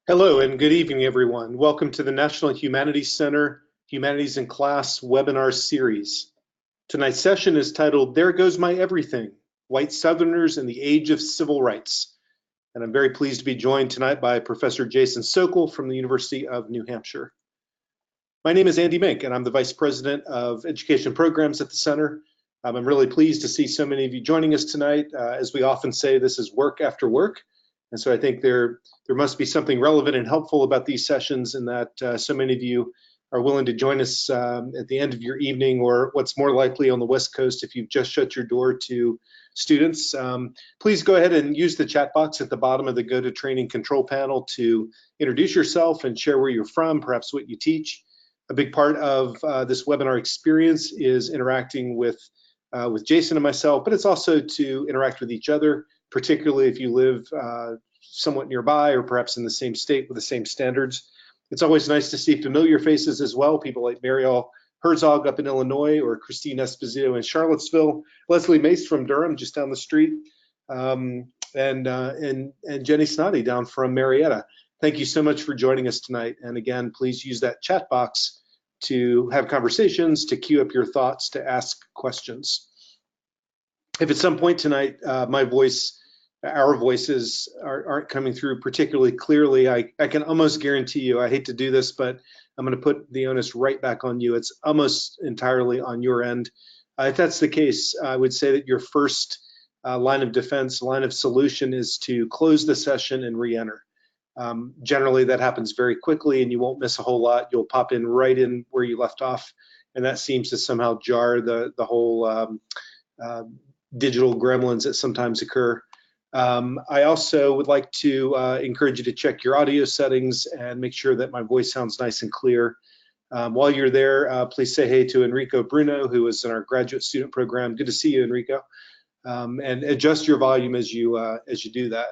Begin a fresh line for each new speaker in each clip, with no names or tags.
Hello and good evening, everyone. Welcome to the National Humanities Center Humanities in Class webinar series. Tonight's session is titled, There Goes My Everything, White Southerners in the Age of Civil Rights. And I'm very pleased to be joined tonight by Professor Jason Sokol from the University of New Hampshire. My name is Andy Mink, and I'm the Vice President of Education Programs at the Center. I'm really pleased to see so many of you joining us tonight. As we often say, this is work after work. And so I think there must be something relevant and helpful about these sessions, and that so many of you are willing to join us at the end of your evening, or what's more likely on the West Coast if you've just shut your door to students. Please go ahead and use the chat box at the bottom of the GoToTraining control panel to introduce yourself and share where you're from, perhaps what you teach. A big part of this webinar experience is interacting with Jason and myself, but it's also to interact with each other, particularly if you live somewhat nearby or perhaps in the same state with the same standards. It's always nice to see familiar faces as well, people like Mariel Herzog up in Illinois, or Christine Esposito in Charlottesville, Leslie Mace from Durham, just down the street, and Jenny Snoddy down from Marietta. Thank you so much for joining us tonight. And again, please use that chat box to have conversations, to queue up your thoughts, to ask questions. If at some point tonight our voices aren't coming through particularly clearly, I can almost guarantee you, I hate to do this, but I'm going to put the onus right back on you. It's almost entirely on your end. If that's the case, I would say that your first line of defense, line of solution is to close the session and re-enter. Generally, that happens very quickly and you won't miss a whole lot. You'll pop in right in where you left off, and that seems to somehow jar the whole digital gremlins that sometimes occur. I also would like to encourage you to check your audio settings and make sure that my voice sounds nice and clear. While you're there, please say hey to Enrico Bruno, who is in our graduate student program. Good to see you, Enrico. And adjust your volume as you do that.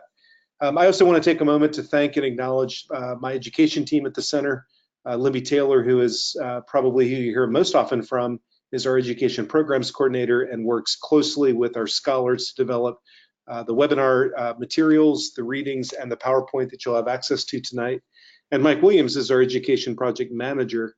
I also want to take a moment to thank and acknowledge my education team at the center. Libby Taylor, who is probably who you hear most often from, is our education programs coordinator and works closely with our scholars to develop the webinar materials, the readings, and the PowerPoint that you'll have access to tonight. And Mike Williams is our education project manager.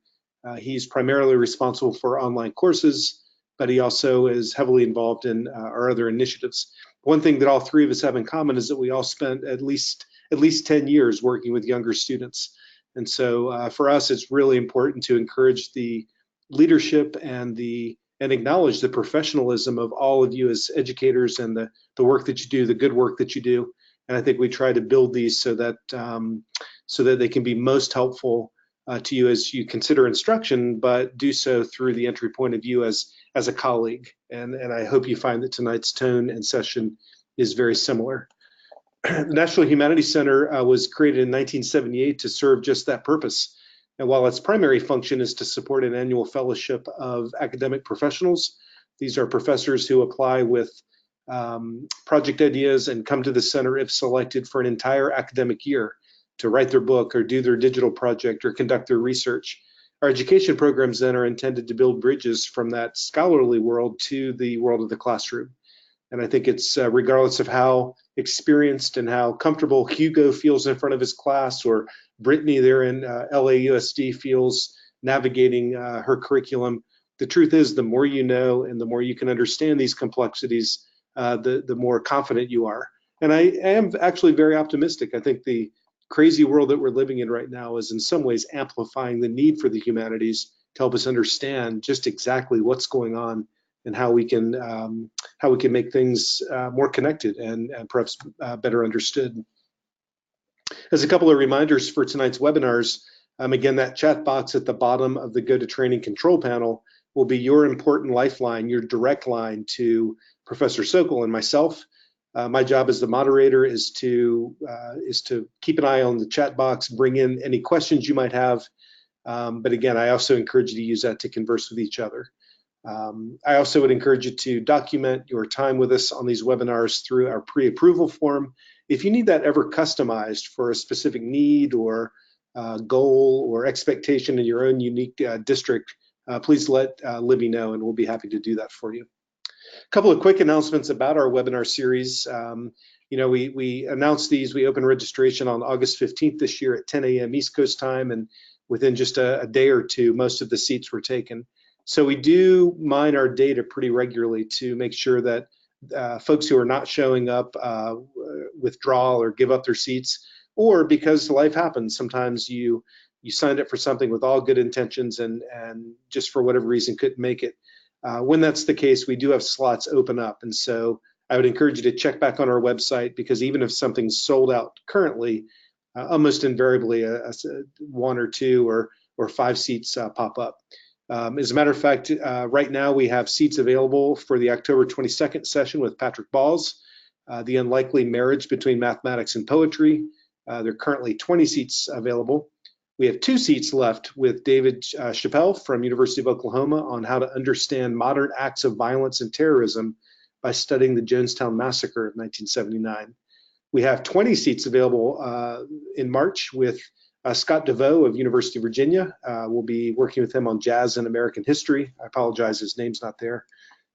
He's primarily responsible for online courses, but he also is heavily involved in our other initiatives. One thing that all three of us have in common is that we all spent at least 10 years working with younger students. And so for us, it's really important to encourage the leadership and acknowledge the professionalism of all of you as educators and the work that you do, the good work that you do. And I think we try to build these so that they can be most helpful to you as you consider instruction, but do so through the entry point of view as a colleague. And I hope you find that tonight's tone and session is very similar. The National Humanities Center was created in 1978 to serve just that purpose. And while its primary function is to support an annual fellowship of academic professionals, these are professors who apply with project ideas and come to the center if selected for an entire academic year to write their book or do their digital project or conduct their research. Our education programs then are intended to build bridges from that scholarly world to the world of the classroom. And I think it's regardless of how experienced and how comfortable Hugo feels in front of his class, or Brittany there in LAUSD feels navigating her curriculum, the truth is the more you know and the more you can understand these complexities, the more confident you are. And I am actually very optimistic. I think the crazy world that we're living in right now is in some ways amplifying the need for the humanities to help us understand just exactly what's going on and how we can make things more connected and perhaps better understood. As a couple of reminders for tonight's webinars, again, that chat box at the bottom of the GoToTraining control panel will be your important lifeline, your direct line to Professor Sokol and myself. My job as the moderator is to keep an eye on the chat box, bring in any questions you might have. But again, I also encourage you to use that to converse with each other. I also would encourage you to document your time with us on these webinars through our pre-approval form. If you need that ever customized for a specific need or goal or expectation in your own unique district, please let Libby know and we'll be happy to do that for you. A couple of quick announcements about our webinar series. we announced these. We opened registration on August 15th this year at 10 a.m. East Coast time, and within just a day or two, most of the seats were taken. So we do mine our data pretty regularly to make sure that folks who are not showing up withdraw or give up their seats, or because life happens. Sometimes you signed up for something with all good intentions and just for whatever reason couldn't make it. When that's the case, we do have slots open up, and so I would encourage you to check back on our website, because even if something's sold out currently, almost invariably a 1 or 2 or 5 seats pop up. As a matter of fact, right now we have seats available for the October 22nd session with Patrick Balls, The Unlikely Marriage Between Mathematics and Poetry. There are currently 20 seats available. We have 2 seats left with David Chappelle from University of Oklahoma on how to understand modern acts of violence and terrorism by studying the Jonestown Massacre of 1979. We have 20 seats available in March with Scott DeVoe of University of Virginia. We'll be working with him on jazz and American history. I apologize, his name's not there.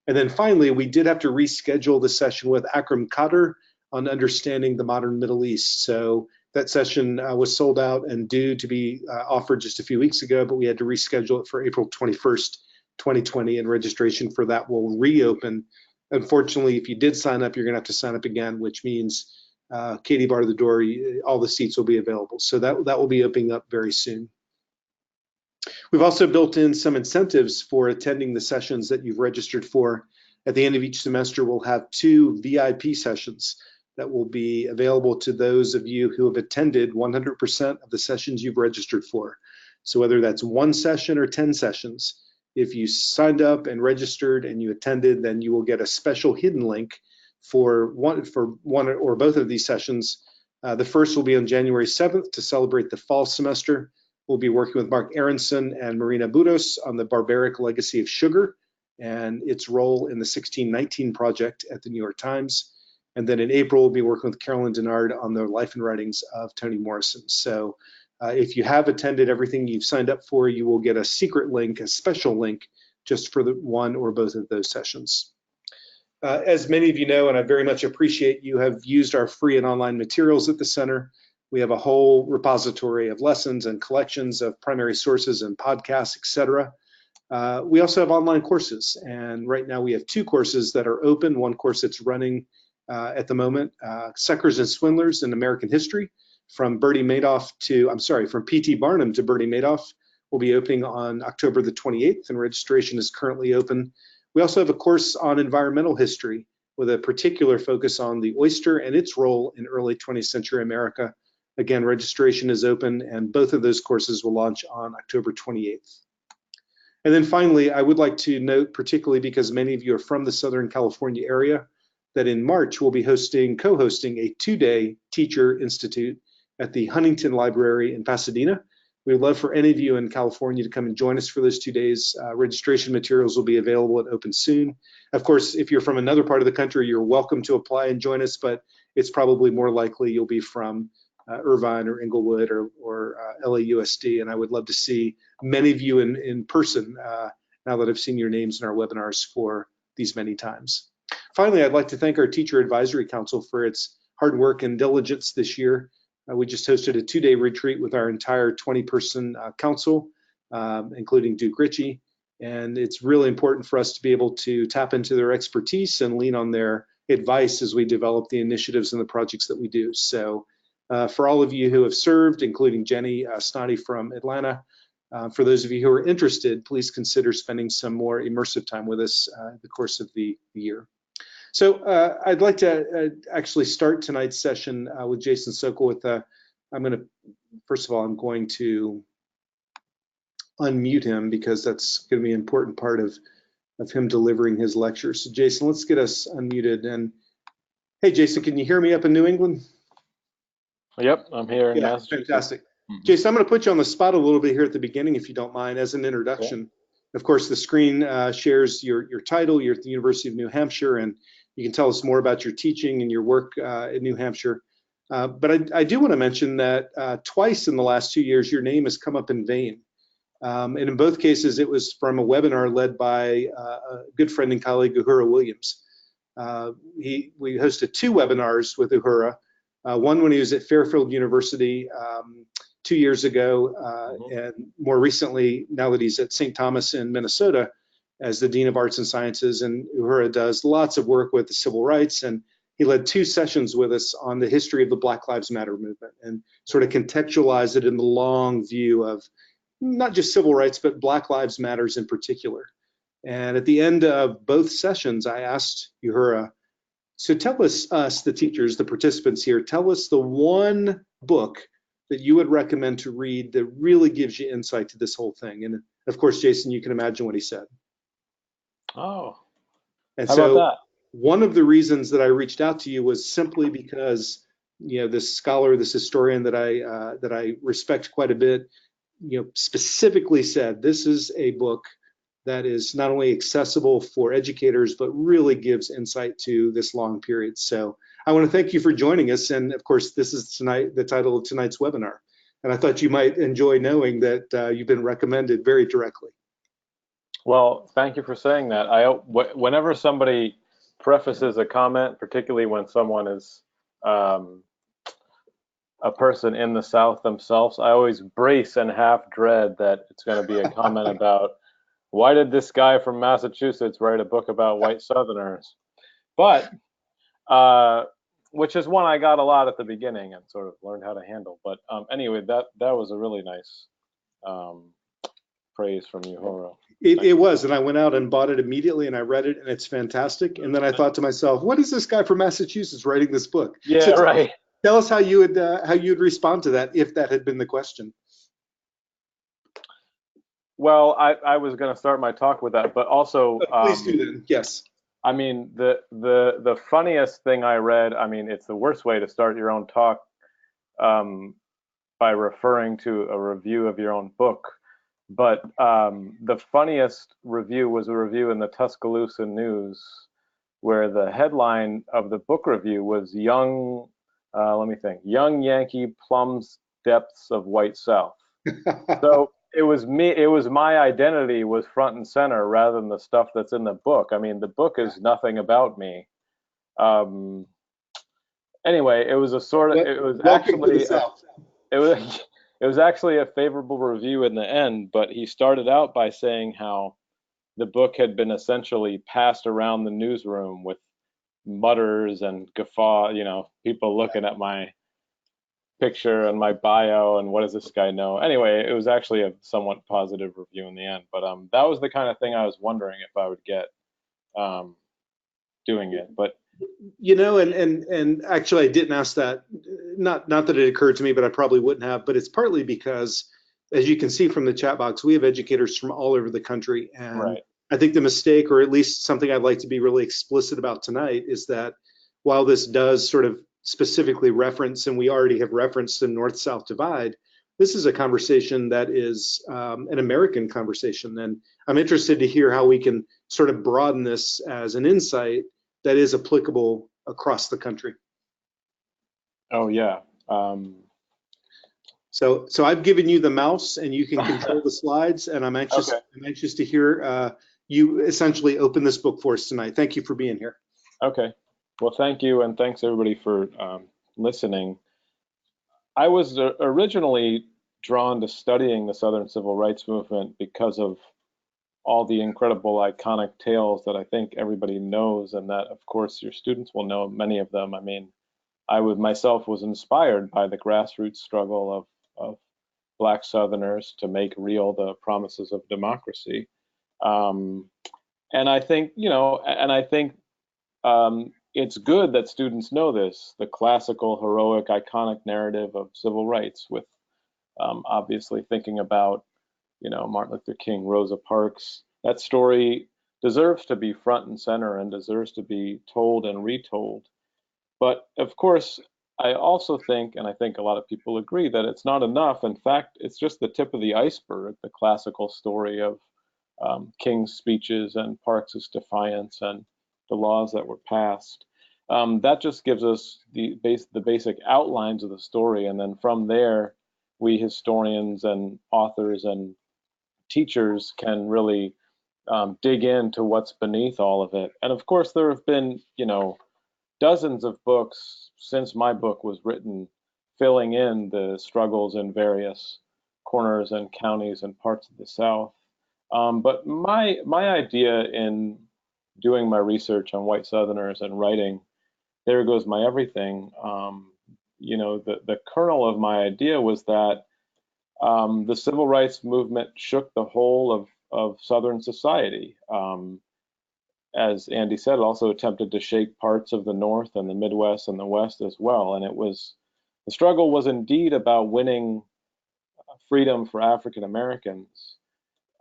And then finally, we did have to reschedule the session with Akram Khader on understanding the modern Middle East. So that session was sold out and due to be offered just a few weeks ago, but we had to reschedule it for April 21st, 2020, and registration for that will reopen. Unfortunately, if you did sign up, you're gonna have to sign up again, which means Katie barred the door, all the seats will be available. So that will be opening up very soon. We've also built in some incentives for attending the sessions that you've registered for. At the end of each semester, we'll have 2 VIP sessions that will be available to those of you who have attended 100% of the sessions you've registered for. So whether that's 1 session or 10 sessions, if you signed up and registered and you attended, then you will get a special hidden link for one or both of these sessions. The first will be on January 7th to celebrate the fall semester. We'll be working with Mark Aronson and Marina Budos on the barbaric legacy of sugar and its role in the 1619 Project at the New York Times. And then in April, we'll be working with Carolyn Denard on the life and writings of Toni Morrison. So if you have attended everything you've signed up for, you will get a secret link, a special link, just for the 1 or both of those sessions. As many of you know, and I very much appreciate, you have used our free and online materials at the center. We have a whole repository of lessons and collections of primary sources and podcasts, etc. We also have online courses, and right now we have 2 courses that are open. One course that's running at the moment, Suckers and Swindlers in American History, from Bertie Madoff to, from P.T. Barnum to Bertie Madoff, will be opening on October the 28th, and registration is currently open. We also have a course on environmental history with a particular focus on the oyster and its role in early 20th century America. Again, registration is open, and both of those courses will launch on October 28th. And then finally, I would like to note, particularly because many of you are from the Southern California area, that in March we'll be co-hosting a 2-day Teacher Institute at the Huntington Library in Pasadena. We'd love for any of you in California to come and join us for those 2 days. Registration materials will be available and open soon. Of course, if you're from another part of the country, you're welcome to apply and join us, but it's probably more likely you'll be from Irvine or Inglewood or LAUSD, and I would love to see many of you in person now that I've seen your names in our webinars for these many times. Finally, I'd like to thank our Teacher Advisory Council for its hard work and diligence this year. We just hosted a 2-day retreat with our entire 20-person council, including Duke Ritchie, and it's really important for us to be able to tap into their expertise and lean on their advice as we develop the initiatives and the projects that we do. So for all of you who have served, including Jenny Snoddy from Atlanta, for those of you who are interested, please consider spending some more immersive time with us in the course of the year. So I'd like to actually start tonight's session with Jason Sokol with, first of all, I'm going to unmute him because that's going to be an important part of him delivering his lecture. So Jason, let's get us unmuted. And hey, Jason, can you hear me up in New England?
Yep, I'm here in Massachusetts.
Fantastic. Jason, I'm going to put you on the spot a little bit here at the beginning, if you don't mind, as an introduction.
Okay.
Of course, the screen shares your title. You're at the University of New Hampshire, and you can tell us more about your teaching and your work in New Hampshire. But I do want to mention that twice in the last 2 years, your name has come up in vain. And in both cases, it was from a webinar led by a good friend and colleague, Uhura Williams. We hosted 2 webinars with Uhura. One when he was at Fairfield University 2 years ago, and more recently, now that he's at St. Thomas in Minnesota as the Dean of Arts and Sciences. And Uhura does lots of work with the civil rights, and he led 2 sessions with us on the history of the Black Lives Matter movement and sort of contextualized it in the long view of not just civil rights, but Black Lives Matters in particular. And at the end of both sessions, I asked Uhura, so tell us, the teachers, the participants here, tell us the one book that you would recommend to read that really gives you insight to this whole thing. And of course, Jason, you can imagine what he said.
Oh,
and
how
so
about that?
One of the reasons that I reached out to you was simply because, this scholar, this historian that I respect quite a bit, specifically said this is a book that is not only accessible for educators, but really gives insight to this long period. So I want to thank you for joining us. And of course, this is the title of tonight's webinar. And I thought you might enjoy knowing that you've been recommended very directly.
Well, thank you for saying that. Whenever somebody prefaces a comment, particularly when someone is a person in the South themselves, I always brace and half dread that it's going to be a comment about, why did this guy from Massachusetts write a book about white Southerners? But, which is one I got a lot at the beginning and sort of learned how to handle. But anyway, that was a really nice praise from you, Horo.
It was, and I went out and bought it immediately, and I read it, and it's fantastic. And then I thought to myself, what is this guy from Massachusetts writing this book?
Yeah,
so
right.
Tell us how you would respond to that if that had been the question.
Well, I was going to start my talk with that, but also
please do then. Yes.
I mean, the funniest thing I read, I mean, it's the worst way to start your own talk by referring to a review of your own book. But the funniest review was a review in the Tuscaloosa News, where the headline of the book review was "Young Yankee plumbs depths of white South." So it was my identity was front and center rather than the stuff that's in the book. I mean, the book is nothing about me. Anyway, it was actually a favorable review in the end, but he started out by saying how the book had been essentially passed around the newsroom with mutters and guffaw, people looking at my picture and my bio and what does this guy know. Anyway, it was actually a somewhat positive review in the end, but that was the kind of thing I was wondering if I would get doing it. But
and actually I didn't ask that, not that it occurred to me, but I probably wouldn't have, but it's partly because, as you can see from the chat box, we have educators from all over the country. And
right.
I think the mistake, or at least something I'd like to be really explicit about tonight, is that while this does sort of specifically reference, and we already have referenced the North-South divide, this is a conversation that is an American conversation. And I'm interested to hear how we can sort of broaden this as an insight that is applicable across the country.
Oh yeah.
So I've given you the mouse, and you can control the slides. And I'm anxious. Okay. I'm anxious to hear you essentially open this book for us tonight. Thank you for being here.
Okay. Well, thank you, and thanks everybody for listening. I was originally drawn to studying the Southern Civil Rights Movement because of all the incredible iconic tales that I think everybody knows, and that, of course, your students will know many of them. I mean, I myself was inspired by the grassroots struggle of Black Southerners to make real the promises of democracy. And I think, it's good that students know this, the classical, heroic, iconic narrative of civil rights, with obviously thinking about, Martin Luther King, Rosa Parks. That story deserves to be front and center and deserves to be told and retold. But of course, I also think, and I think a lot of people agree, that it's not enough. In fact, it's just the tip of the iceberg, the classical story of King's speeches and Parks's defiance and the laws that were passed. That just gives us the basic outlines of the story, and then from there, we historians and authors and teachers can really dig into what's beneath all of it. And of course, there have been, dozens of books since my book was written, filling in the struggles in various corners and counties and parts of the South. But my idea in doing my research on white Southerners and writing There Goes My Everything, the kernel of my idea was that the civil rights movement shook the whole of Southern society. As Andy said, it also attempted to shake parts of the North and the Midwest and the West as well. And the struggle was indeed about winning freedom for African Americans.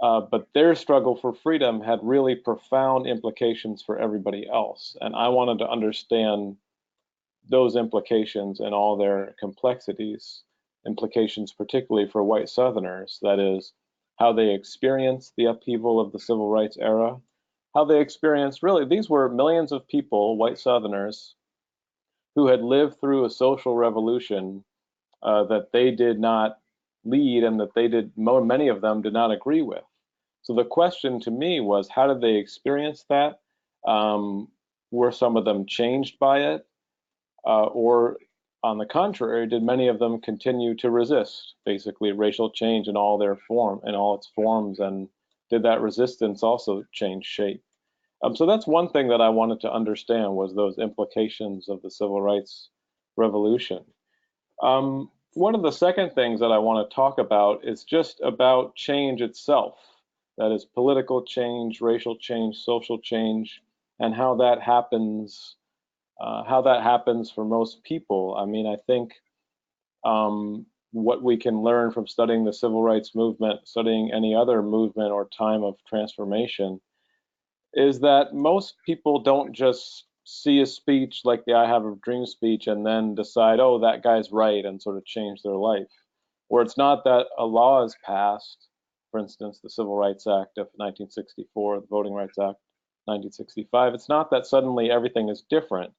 But their struggle for freedom had really profound implications for everybody else. And I wanted to understand those implications and all their complexities, implications particularly for white Southerners, that is, how they experienced the upheaval of the civil rights era, how they experienced, really, these were millions of people, white Southerners, who had lived through a social revolution that they did not lead and that many of them did not agree with. So the question to me was, how did they experience that? Were some of them changed by it? Or on the contrary, did many of them continue to resist basically racial change in all its forms, and did that resistance also change shape? So that's one thing that I wanted to understand, was those implications of the civil rights revolution. One of the second things that I want to talk about is just about change itself. That is political change, racial change, social change, and how that happens for most people. I mean, I think what we can learn from studying the civil rights movement, studying any other movement or time of transformation, is that most people don't just see a speech like the I Have a Dream speech and then decide, oh, that guy's right, and sort of change their life. Or it's not that a law is passed, for instance, the Civil Rights Act of 1964, the Voting Rights Act 1965. It's not that suddenly everything is different,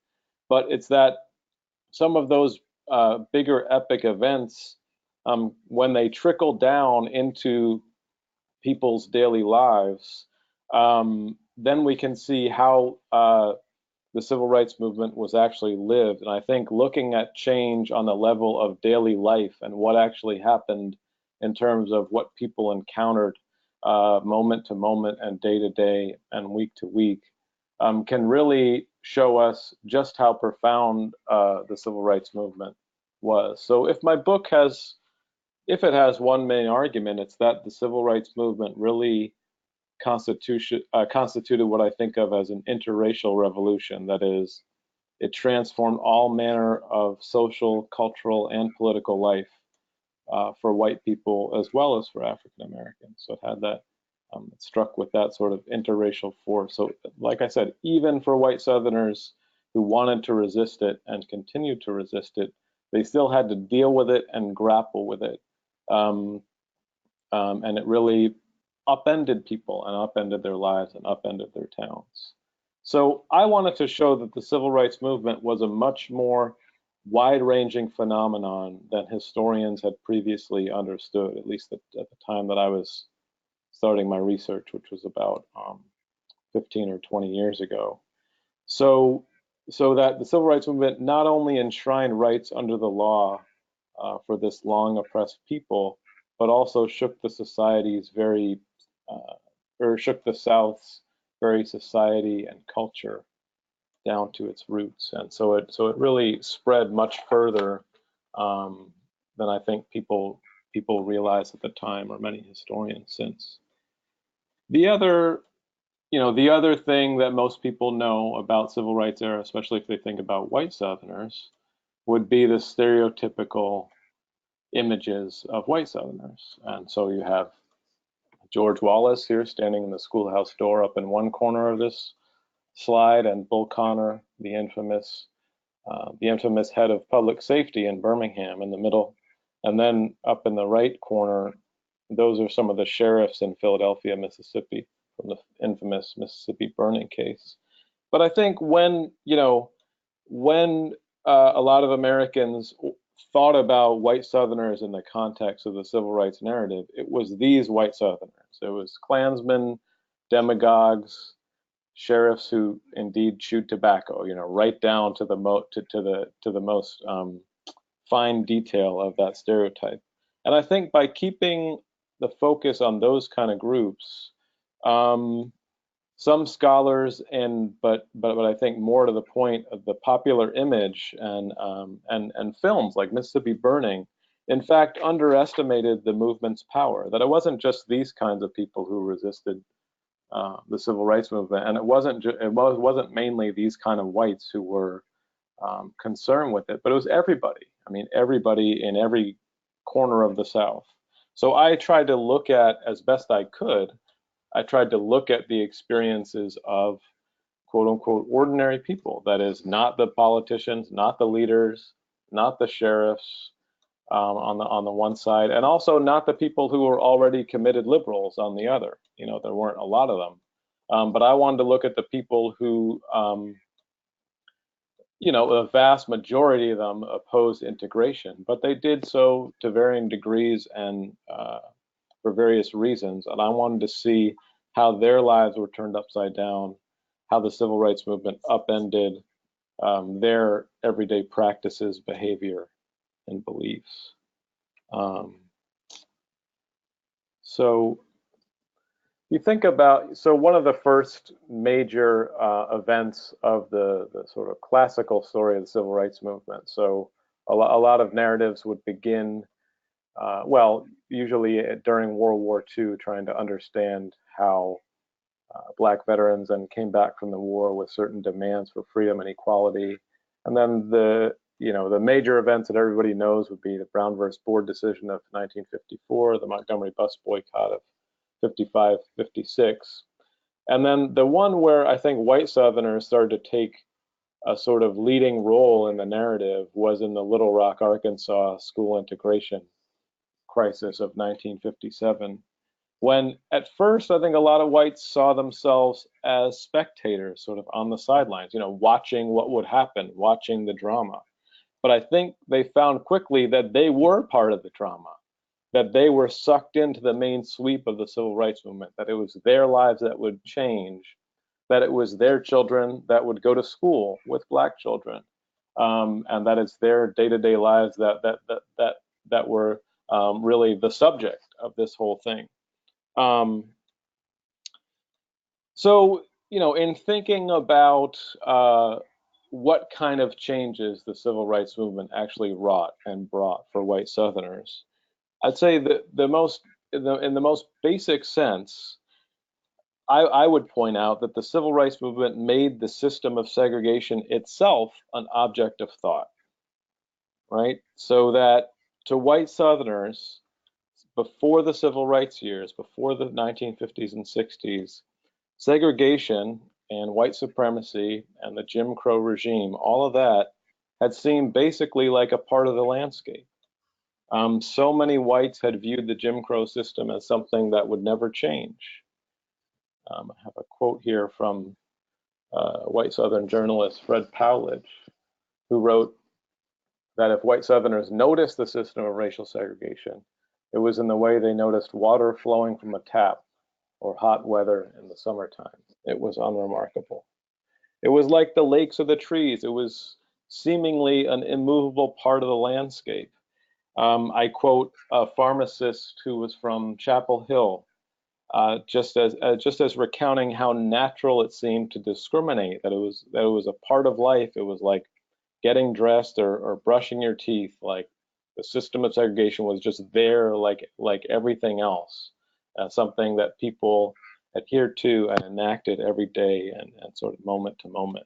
but it's that some of those bigger epic events, when they trickle down into people's daily lives, then we can see how the civil rights movement was actually lived. And I think looking at change on the level of daily life and what actually happened in terms of what people encountered moment to moment and day to day and week to week can really show us just how profound the civil rights movement was. So if my book has one main argument, it's that the civil rights movement really constituted what I think of as an interracial revolution. That is, it transformed all manner of social, cultural, and political life for white people as well as for African Americans. So it had that, it struck with that sort of interracial force. So like I said, even for white Southerners who wanted to resist it and continued to resist it, they still had to deal with it and grapple with it. And it really upended people and upended their lives and upended their towns. So I wanted to show that the civil rights movement was a much more wide-ranging phenomenon than historians had previously understood, at least at the time that I was starting my research, which was about 15 or 20 years ago. So that the civil rights movement not only enshrined rights under the law for this long oppressed people, but also shook the society's shook the South's very society and culture down to its roots. And so it really spread much further than I think people realized at the time, or many historians since. The other thing that most people know about civil rights era, especially if they think about white Southerners, would be the stereotypical images of white Southerners. And so you have George Wallace here standing in the schoolhouse door up in one corner of this slide, and Bull Connor, the infamous head of public safety in Birmingham, in the middle. And then up in the right corner, those are some of the sheriffs in Philadelphia, Mississippi, from the infamous Mississippi burning case. But I think when a lot of Americans thought about white Southerners in the context of the civil rights narrative, it was these white Southerners. It was Klansmen demagogues, sheriffs who indeed chewed tobacco, right down to the most fine detail of that stereotype. And I think by keeping the focus on those kind of groups, some scholars but I think more to the point of the popular image and films like Mississippi Burning, in fact, underestimated the movement's power. That it wasn't just these kinds of people who resisted the civil rights movement, and it wasn't mainly these kind of whites who were concerned with it, but it was everybody. I mean, everybody in every corner of the South. So I tried to look at, as best I could, the experiences of quote unquote ordinary people. That is, not the politicians, not the leaders, not the sheriffs on the one side, and also not the people who were already committed liberals on the other. There weren't a lot of them. But I wanted to look at the people who, a vast majority of them opposed integration, but they did so to varying degrees and for various reasons. And I wanted to see how their lives were turned upside down, how the civil rights movement upended their everyday practices, behavior, and beliefs. So you think about, one of the first major events of the sort of classical story of the civil rights movement. So a lot of narratives would begin, usually during World War II, trying to understand how Black veterans and came back from the war with certain demands for freedom and equality. And then the major events that everybody knows would be the Brown versus Board decision of 1954, the Montgomery bus boycott of 55, 56. And then the one where I think white Southerners started to take a sort of leading role in the narrative was in the Little Rock, Arkansas school integration crisis of 1957. When at first, I think a lot of whites saw themselves as spectators, sort of on the sidelines, watching what would happen, watching the drama. But I think they found quickly that they were part of the drama, that they were sucked into the main sweep of the civil rights movement, that it was their lives that would change, that it was their children that would go to school with Black children, and that it's their day-to-day lives that were really the subject of this whole thing. So, in thinking about what kind of changes the civil rights movement actually wrought and brought for white Southerners, I'd say that in the most basic sense, I would point out that the civil rights movement made the system of segregation itself an object of thought, right? So that to white Southerners, before the civil rights years, before the 1950s and 60s, segregation and white supremacy and the Jim Crow regime, all of that had seemed basically like a part of the landscape. So many whites had viewed the Jim Crow system as something that would never change. I have a quote here from white Southern journalist Fred Powledge, who wrote that if white Southerners noticed the system of racial segregation, it was in the way they noticed water flowing from a tap or hot weather in the summertime. It was unremarkable. It was like the lakes or the trees. It was seemingly an immovable part of the landscape. I quote a pharmacist who was from Chapel Hill, just as recounting how natural it seemed to discriminate, that it was a part of life. It was like getting dressed or brushing your teeth. Like the system of segregation was just there, like everything else, something that people adhered to and enacted every day and sort of moment to moment.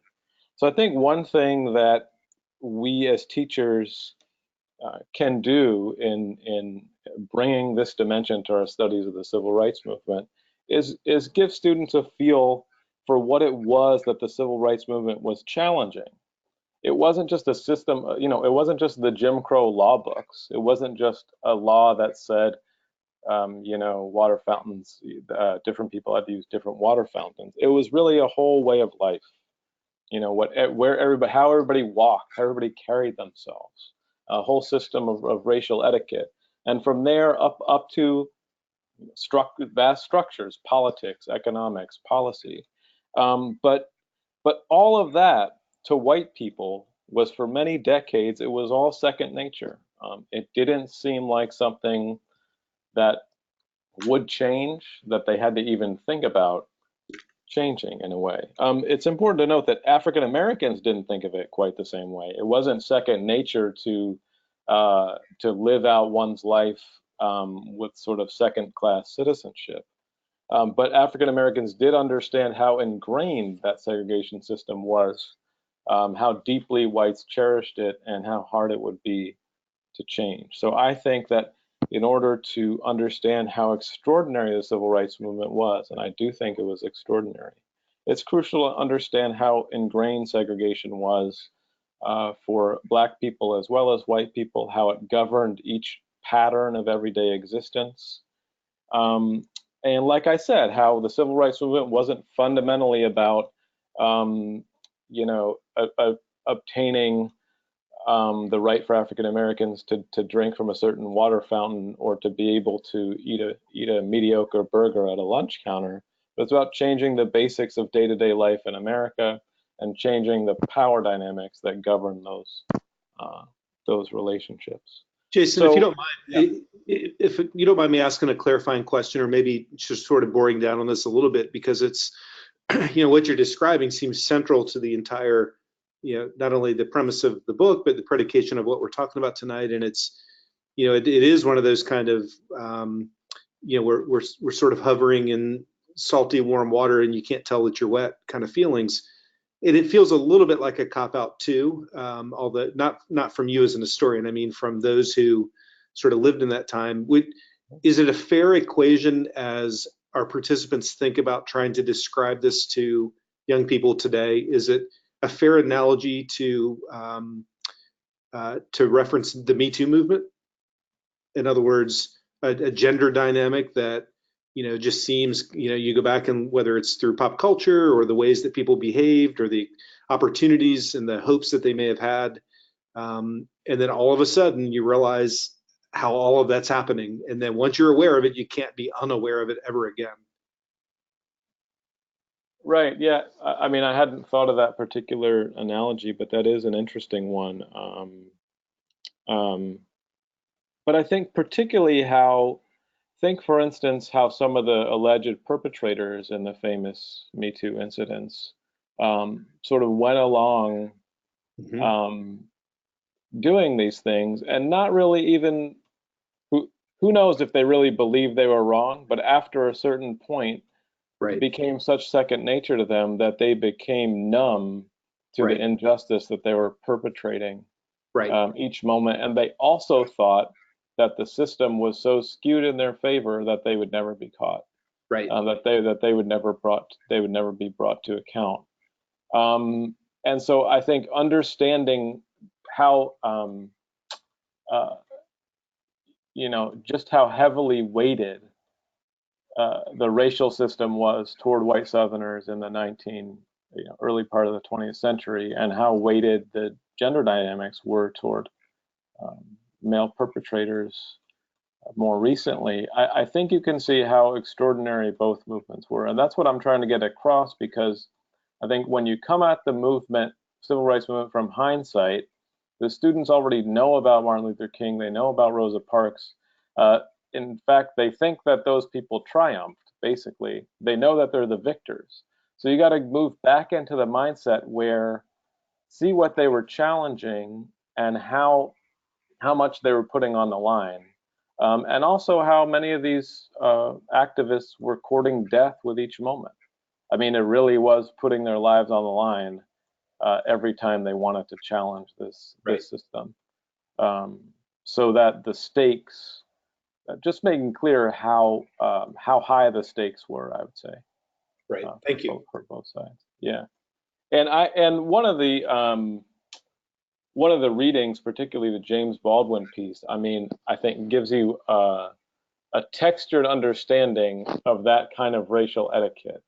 So I think one thing that we as teachers can do in bringing this dimension to our studies of the civil rights movement is give students a feel for what it was that the civil rights movement was challenging. It wasn't just a system, it wasn't just the Jim Crow law books. It wasn't just a law that said, water fountains, different people had to use different water fountains. It was really a whole way of life. How everybody walked, how everybody carried themselves, a whole system of racial etiquette. And from there up to vast structures, politics, economics, policy. But all of that to white people was, for many decades, it was all second nature. It didn't seem like something that would change, that they had to even think about changing in a way. It's important to note that African Americans didn't think of it quite the same way. It wasn't second nature to live out one's life with sort of second-class citizenship. But African Americans did understand how ingrained that segregation system was, how deeply whites cherished it, and how hard it would be to change. So I think that in order to understand how extraordinary the civil rights movement was, and I do think it was extraordinary, it's crucial to understand how ingrained segregation was for Black people as well as white people, how it governed each pattern of everyday existence. And like I said, how the civil rights movement wasn't fundamentally about, obtaining the right for African Americans to drink from a certain water fountain or to be able to eat a mediocre burger at a lunch counter. But it's about changing the basics of day-to-day life in America and changing the power dynamics that govern those relationships.
Jason, if you don't mind, if you don't mind me asking a clarifying question, or maybe just sort of boring down on this a little bit, because it's, what you're describing seems central to the entire, not only the premise of the book, but the predication of what we're talking about tonight. And it's, it is one of those kind of, we're sort of hovering in salty, warm water, and you can't tell that you're wet kind of feelings. And it feels a little bit like a cop-out too, although not from you as an historian, I mean from those who sort of lived in that time. Is it a fair equation as our participants think about trying to describe this to young people today? Is it a fair analogy to reference the Me Too movement? In other words, a gender dynamic that just seems, you go back and whether it's through pop culture or the ways that people behaved or the opportunities and the hopes that they may have had. And then all of a sudden you realize how all of that's happening. And then once you're aware of it, you can't be unaware of it ever again.
Right. Yeah. I mean, I hadn't thought of that particular analogy, but that is an interesting one. But I think particularly think, for instance, how some of the alleged perpetrators in the famous Me Too incidents sort of went along doing these things and not really even, who knows if they really believed they were wrong, but after a certain point, it became such second nature to them that they became numb to the injustice that they were perpetrating each moment. And they also thought that the system was so skewed in their favor that they would never be caught, that they would never be brought to account. And so I think understanding how just how heavily weighted the racial system was toward white Southerners in the early part of the 20th century, and how weighted the gender dynamics were toward male perpetrators more recently, I think you can see how extraordinary both movements were. And that's what I'm trying to get across, because I think when you come at the civil rights movement from hindsight, the students already know about Martin Luther King, they know about Rosa Parks. In fact, they think that those people triumphed, basically. They know that they're the victors. So you got to move back into the mindset where, see what they were challenging and how much they were putting on the line. And also how many of these activists were courting death with each moment. I mean, it really was putting their lives on the line every time they wanted to challenge this system. So that the stakes, just making clear how high the stakes were, I would say.
Right. Thank you.
For both sides. Yeah. And one of the readings, particularly the James Baldwin piece, I mean, I think gives you a textured understanding of that kind of racial etiquette,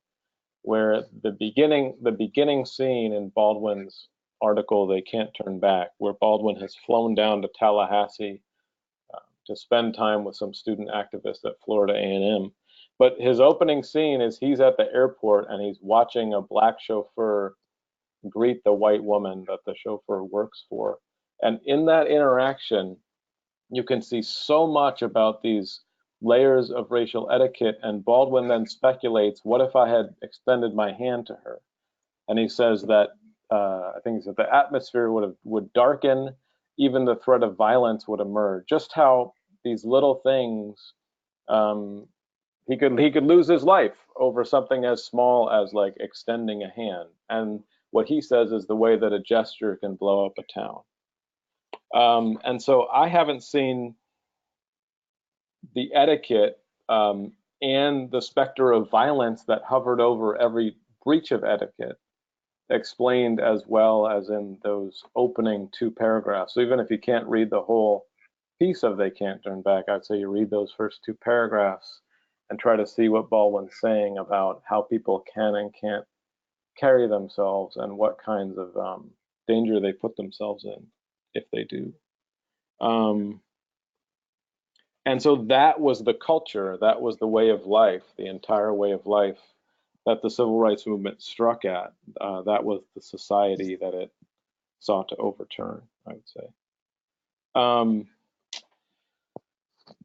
where the beginning scene in Baldwin's article, They Can't Turn Back, where Baldwin has flown down to Tallahassee to spend time with some student activists at Florida A&M. But his opening scene is he's at the airport and he's watching a black chauffeur greet the white woman that the chauffeur works for. And in that interaction, you can see so much about these layers of racial etiquette. And Baldwin then speculates, what if I had extended my hand to her? And he says that, I think he said the atmosphere would darken, even the threat of violence would emerge. Just how these little things, he could lose his life over something as small as like extending a hand. And what he says is the way that a gesture can blow up a town. And so I haven't seen the etiquette and the specter of violence that hovered over every breach of etiquette explained as well as in those opening 2 paragraphs. So even if you can't read the whole piece of They Can't Turn Back, I'd say you read those first 2 paragraphs and try to see what Baldwin's saying about how people can and can't carry themselves and what kinds of danger they put themselves in if they do. And so that was the culture, that was the way of life, the entire way of life that the civil rights movement struck at. That was the society that it sought to overturn, I would say.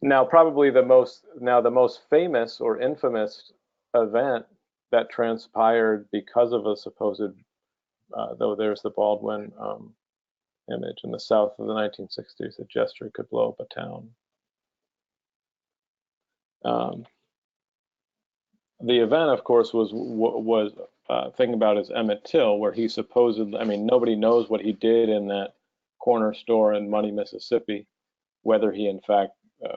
Now, probably the most famous or infamous event that transpired because of a supposed, though there's the Baldwin image in the South of the 1960s, a gesture could blow up a town. The event, of course, was thing about is Emmett Till, where he supposedly, I mean, nobody knows what he did in that corner store in Money, Mississippi, whether he in fact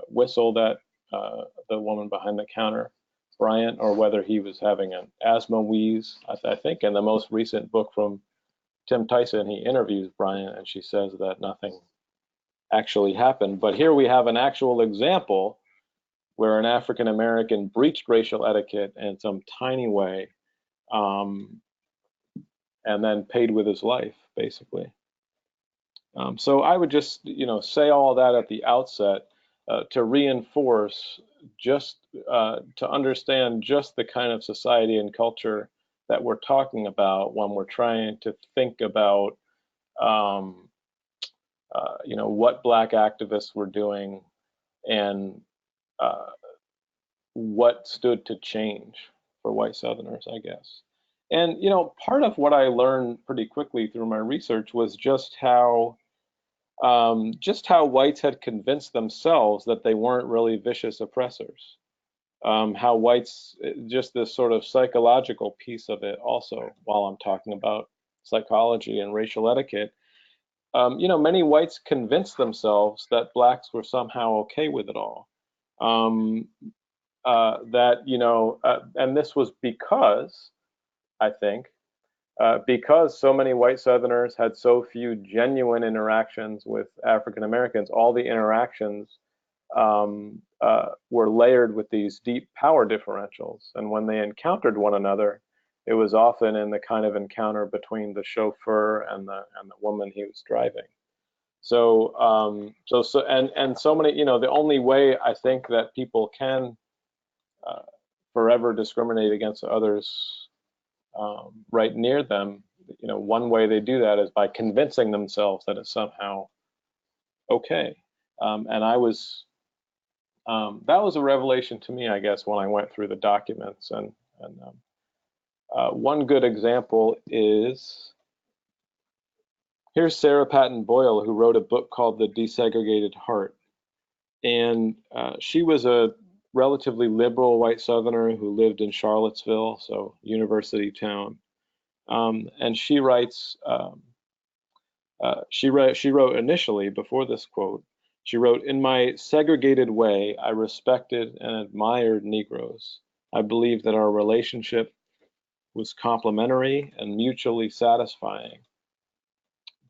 whistled at the woman behind the counter, Bryant, or whether he was having an asthma wheeze. I think in the most recent book from Tim Tyson, he interviews Bryant and she says that nothing actually happened. But here we have an actual example where an African American breached racial etiquette in some tiny way, and then paid with his life, basically. So I would just, say all that at the outset to reinforce, just to understand just the kind of society and culture that we're talking about when we're trying to think about, what Black activists were doing and what stood to change for white Southerners, I guess. And, part of what I learned pretty quickly through my research was just how whites had convinced themselves that they weren't really vicious oppressors. How whites, just this sort of psychological piece of it also, while I'm talking about psychology and racial etiquette, many whites convinced themselves that Blacks were somehow okay with it all. And this was because, I think, because so many white Southerners had so few genuine interactions with African Americans, all the interactions were layered with these deep power differentials. And when they encountered one another, it was often in the kind of encounter between the chauffeur and the woman he was driving. So so many, the only way I think that people can forever discriminate against others right near them, one way they do that is by convincing themselves that it's somehow okay. And I was, that was a revelation to me, I guess, when I went through the documents. And one good example is, here's Sarah Patton Boyle, who wrote a book called The Desegregated Heart. And she was a relatively liberal white Southerner who lived in Charlottesville, so university town. And she writes, she wrote initially, before this quote, she wrote, "In my segregated way, I respected and admired Negroes. I believed that our relationship was complementary and mutually satisfying.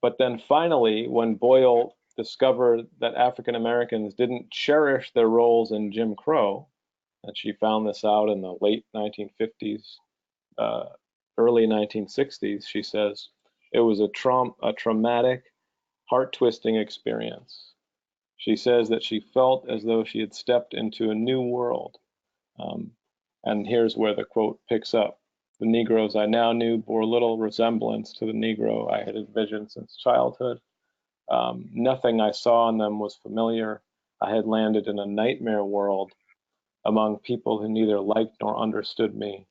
But then finally, when Boyle discovered that African Americans didn't cherish their roles in Jim Crow, and she found this out in the late 1950s, early 1960s, she says, it was a traumatic, heart-twisting experience. She says that she felt as though she had stepped into a new world. And here's where the quote picks up. The Negroes I now knew bore little resemblance to the Negro I had envisioned since childhood. Nothing I saw in them was familiar. I had landed in a nightmare world among people who neither liked nor understood me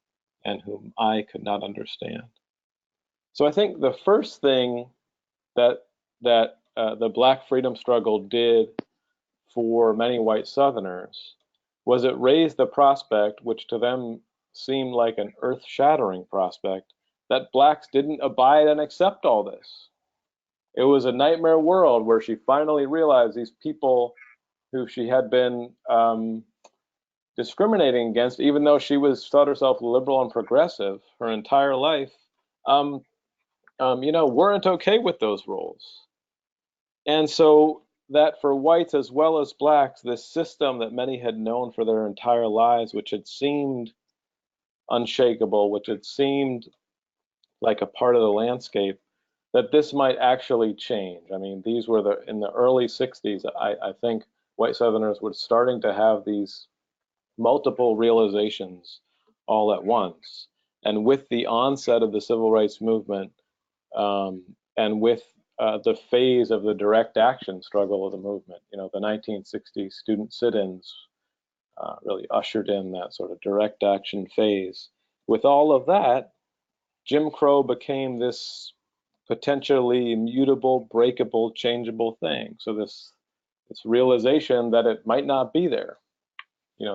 and whom I could not understand. So I think the first thing that the Black freedom struggle did for many white Southerners was it raised the prospect, which to them seemed like an earth-shattering prospect, that Blacks didn't abide and accept all this. It was a nightmare world where she finally realized these people who she had been discriminating against, even though she thought herself liberal and progressive her entire life, weren't okay with those roles. And so that for whites as well as Blacks, this system that many had known for their entire lives, which had seemed unshakable, which had seemed like a part of the landscape, that this might actually change. I mean, these were in the early 60s, I think white Southerners were starting to have these multiple realizations all at once. And with the onset of the civil rights movement, and with the phase of the direct action struggle of the movement, the 1960s student sit-ins really ushered in that sort of direct action phase. With all of that, Jim Crow became this potentially immutable, breakable, changeable thing. So this realization that it might not be there,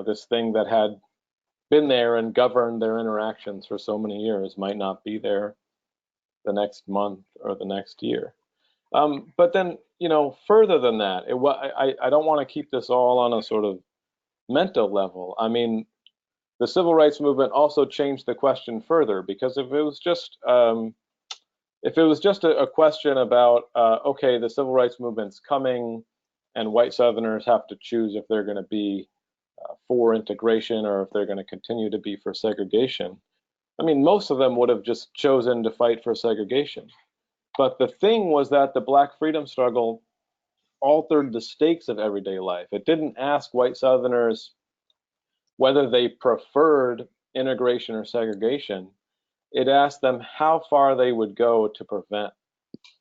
this thing that had been there and governed their interactions for so many years might not be there the next month or the next year. But then, further than that, I don't want to keep this all on a sort of mental level. I mean, the civil rights movement also changed the question further, because if it was just a question about, okay, the civil rights movement's coming and white Southerners have to choose if they're going to be for integration or if they're going to continue to be for segregation, I mean, most of them would have just chosen to fight for segregation. But the thing was that the Black freedom struggle altered the stakes of everyday life. It didn't ask white Southerners whether they preferred integration or segregation. It asked them how far they would go to prevent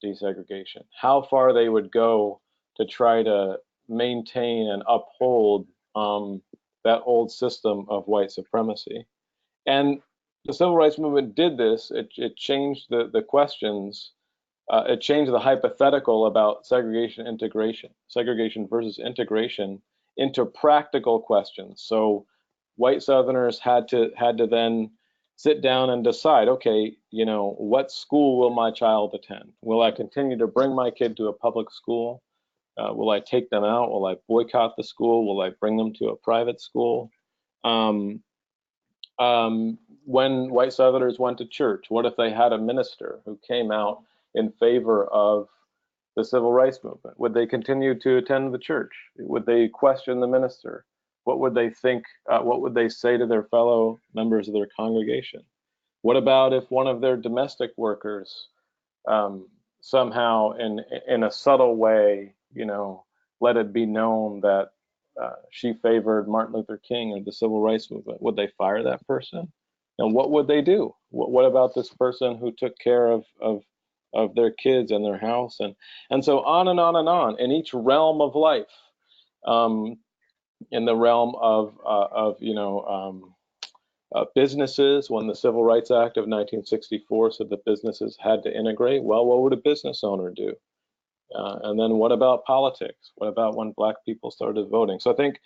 desegregation, how far they would go to try to maintain and uphold that old system of white supremacy. And the civil rights movement did this. It changed the questions. It changed the hypothetical about segregation versus integration into practical questions. So white Southerners had to then sit down and decide, okay, what school will my child attend? Will I continue to bring my kid to a public school? Will I take them out? Will I boycott the school? Will I bring them to a private school? When white Southerners went to church, what if they had a minister who came out in favor of the civil rights movement? Would they continue to attend the church? Would they question the minister? What would they think? What would they say to their fellow members of their congregation? What about if one of their domestic workers somehow, in a subtle way, let it be known that she favored Martin Luther King or the civil rights movement? Would they fire that person? And what would they do? What about this person who took care of their kids and their house, and so on and on and on in each realm of life, in the realm of businesses, when the Civil Rights Act of 1964 said that businesses had to integrate. Well, what would a business owner do? And then what about politics? What about when Black people started voting? So I think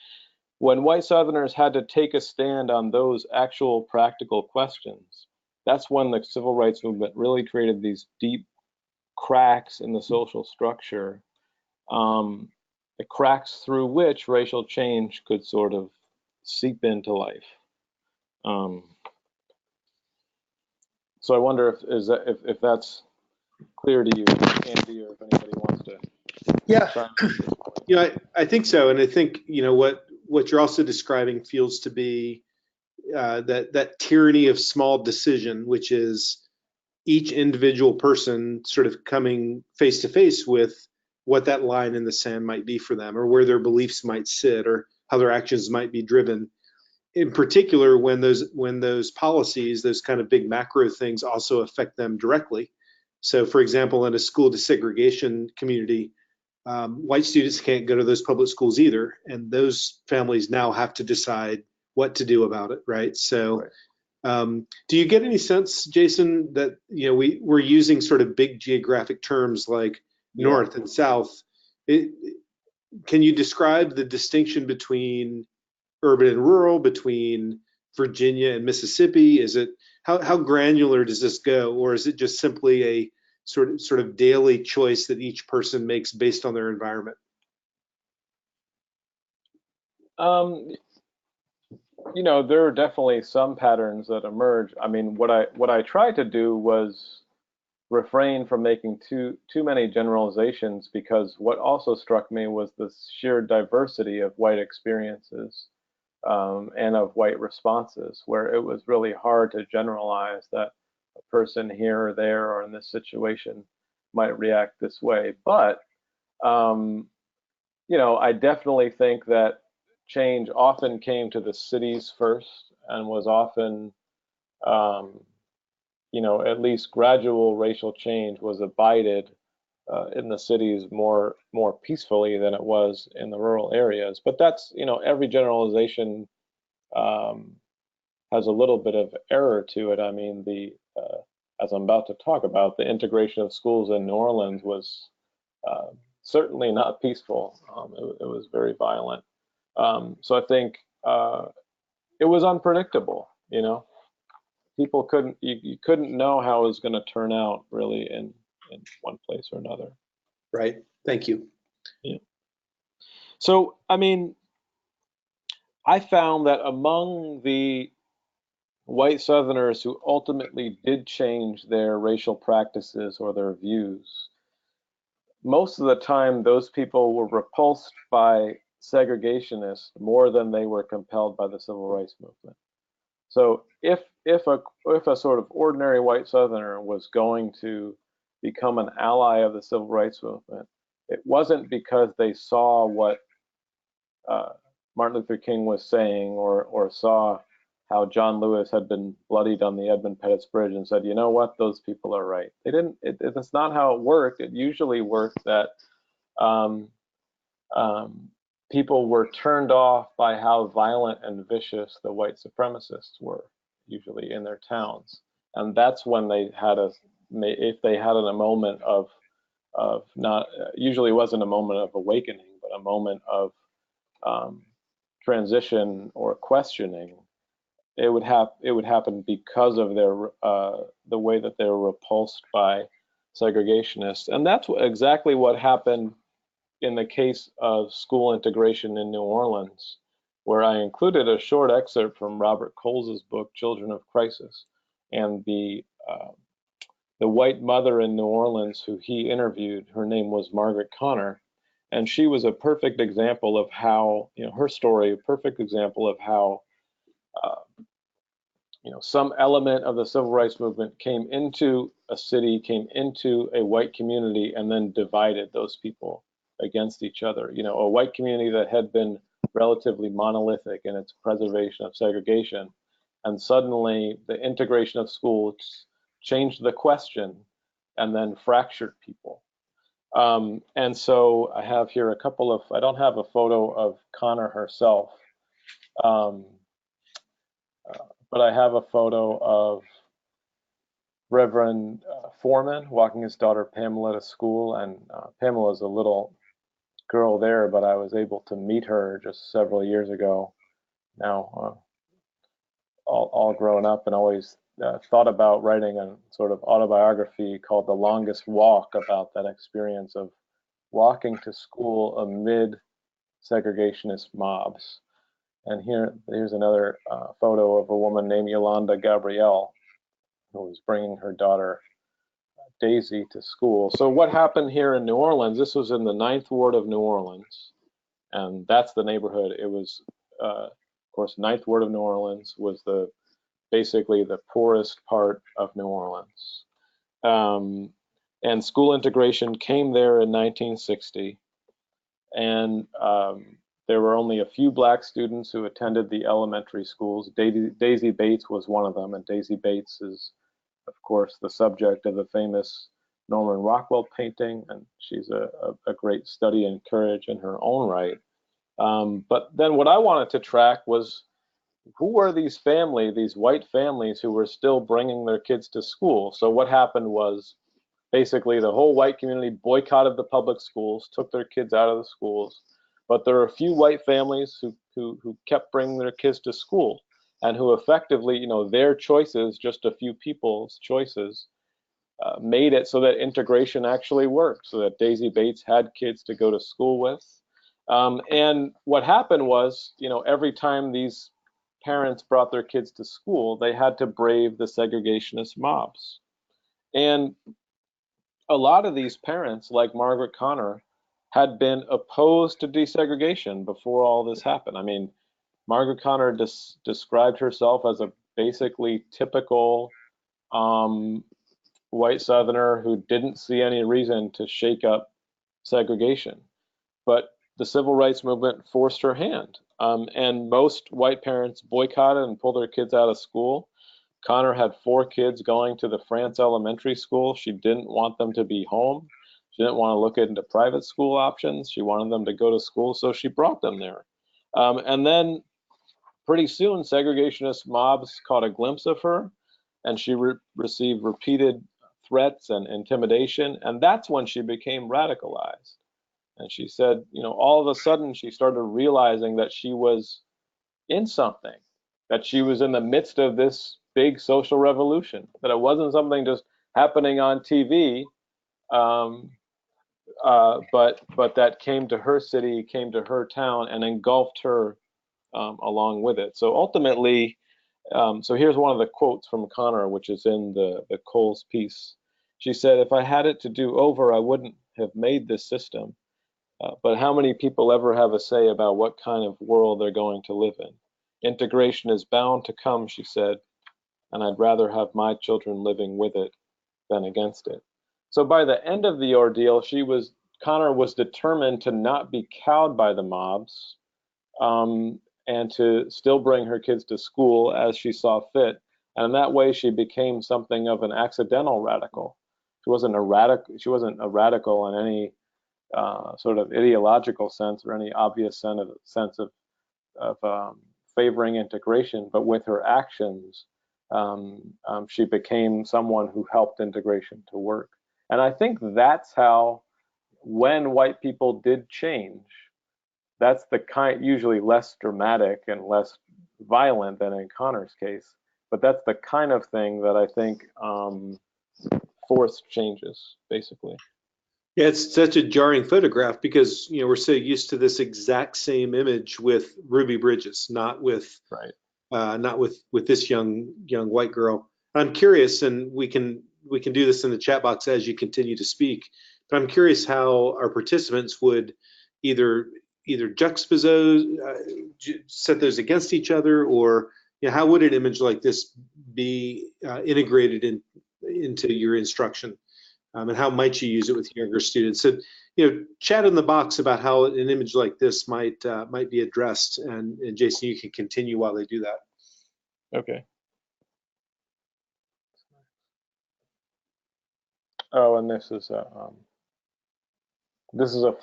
when white Southerners had to take a stand on those actual practical questions, that's when the civil rights movement really created these deep cracks in the social structure, the cracks through which racial change could sort of seep into life. So I wonder if that's clear to you, Andy, or if anybody wants to.
Yeah, I think so, and I think what you're also describing feels to be that tyranny of small decision, which is each individual person sort of coming face to face with what that line in the sand might be for them, or where their beliefs might sit, or how their actions might be driven. In particular, when those policies, those kind of big macro things, also affect them directly. So, for example, in a school desegregation community, white students can't go to those public schools either, and those families now have to decide what to do about it, right? So, do you get any sense, Jason, that we're using sort of big geographic terms like North and South? Can you describe the distinction between urban and rural, between Virginia and Mississippi? Is it how granular does this go, or is it just simply a sort of daily choice that each person makes based on their environment?
There are definitely some patterns that emerge. I mean, what I tried to do was refrain from making too many generalizations, because what also struck me was the sheer diversity of white experiences and of white responses, where it was really hard to generalize that a person here or there or in this situation might react this way. But I definitely think that change often came to the cities first, and was often, at least gradual racial change was abided in the cities more peacefully than it was in the rural areas. But that's, every generalization has a little bit of error to it. I mean, as I'm about to talk about, the integration of schools in New Orleans was certainly not peaceful. It was very violent. So I think it was unpredictable. People couldn't you couldn't know how it was going to turn out really in one place or another.
Right. Thank you.
Yeah. So I mean, I found that among the white Southerners who ultimately did change their racial practices or their views, most of the time those people were repulsed by segregationists more than they were compelled by the civil rights movement. So if a sort of ordinary white Southerner was going to become an ally of the civil rights movement, it wasn't because they saw what Martin Luther King was saying, or saw how John Lewis had been bloodied on the Edmund Pettus Bridge and said, you know what, those people are right. They didn't. That's not how it worked. It usually worked that people were turned off by how violent and vicious the white supremacists were, usually in their towns, and that's when they had if they had a moment of not, usually it wasn't a moment of awakening, but a moment of transition or questioning. It would happen because of their the way that they were repulsed by segregationists, and that's exactly what happened in the case of school integration in New Orleans, where I included a short excerpt from Robert Coles's book Children of Crisis, and the white mother in New Orleans who he interviewed, her name was Margaret Connor, and she was a perfect example of how, her story, a perfect example of how some element of the civil rights movement came into a city, came into a white community, and then divided those people against each other. A white community that had been relatively monolithic in its preservation of segregation, and suddenly the integration of schools changed the question and then fractured people. And so I have here a couple of, I don't have a photo of Connor herself, but I have a photo of Reverend Foreman walking his daughter Pamela to school, and Pamela is a little girl there, but I was able to meet her just several years ago. Now, all grown up, and always thought about writing a sort of autobiography called The Longest Walk, about that experience of walking to school amid segregationist mobs. And here's another photo of a woman named Yolanda Gabrielle, who was bringing her daughter Daisy to school. So what happened here in New Orleans, this was in the 9th Ward of New Orleans, and that's the neighborhood. It was, of course, 9th Ward of New Orleans was basically the poorest part of New Orleans. And school integration came there in 1960. And there were only a few black students who attended the elementary schools. Daisy Bates was one of them, and Daisy Bates is, of course, the subject of the famous Norman Rockwell painting, and she's a great study and courage in her own right. But then what I wanted to track was, who were these white families who were still bringing their kids to school? So what happened was, basically the whole white community boycotted the public schools, took their kids out of the schools. But there are a few white families who kept bringing their kids to school, and who effectively, their choices, just a few people's choices, made it so that integration actually worked, so that Daisy Bates had kids to go to school with. And what happened was, every time these parents brought their kids to school, they had to brave the segregationist mobs. And a lot of these parents, like Margaret Connor, had been opposed to desegregation before all this happened. I mean, Margaret Connor described herself as a basically typical white Southerner who didn't see any reason to shake up segregation. But the civil rights movement forced her hand. And most white parents boycotted and pulled their kids out of school. Connor had 4 kids going to the France elementary school. She didn't want them to be home. She didn't want to look into private school options. She wanted them to go to school, so she brought them there. And then pretty soon, segregationist mobs caught a glimpse of her, and she received repeated threats and intimidation, and that's when she became radicalized. And she said, all of a sudden, she started realizing that she was in something, that she was in the midst of this big social revolution, that it wasn't something just happening on TV, but that came to her city, came to her town, and engulfed her along with it. So ultimately, so here's one of the quotes from Connor, which is in the Coles piece. She said, "If I had it to do over, I wouldn't have made this system. But how many people ever have a say about what kind of world they're going to live in? Integration is bound to come," she said, "and I'd rather have my children living with it than against it." So by the end of the ordeal, Connor was determined to not be cowed by the mobs, and to still bring her kids to school as she saw fit. And in that way, she became something of an accidental radical. She wasn't a radical in any sort of ideological sense or any obvious sense of favoring integration, but with her actions, she became someone who helped integration to work. And I think that's how, when white people did change, that's the kind, usually less dramatic and less violent than in Connor's case, but that's the kind of thing that I think forced changes, basically.
Yeah, it's such a jarring photograph because we're so used to this exact same image with Ruby Bridges, not with this young white girl. I'm curious, and we can do this in the chat box as you continue to speak. But I'm curious how our participants would either juxtapose, set those against each other, or how would an image like this be integrated into your instruction? And how might you use it with younger students? So, chat in the box about how an image like this might be addressed. And Jason, you can continue while they do that.
Okay. Oh, and this is a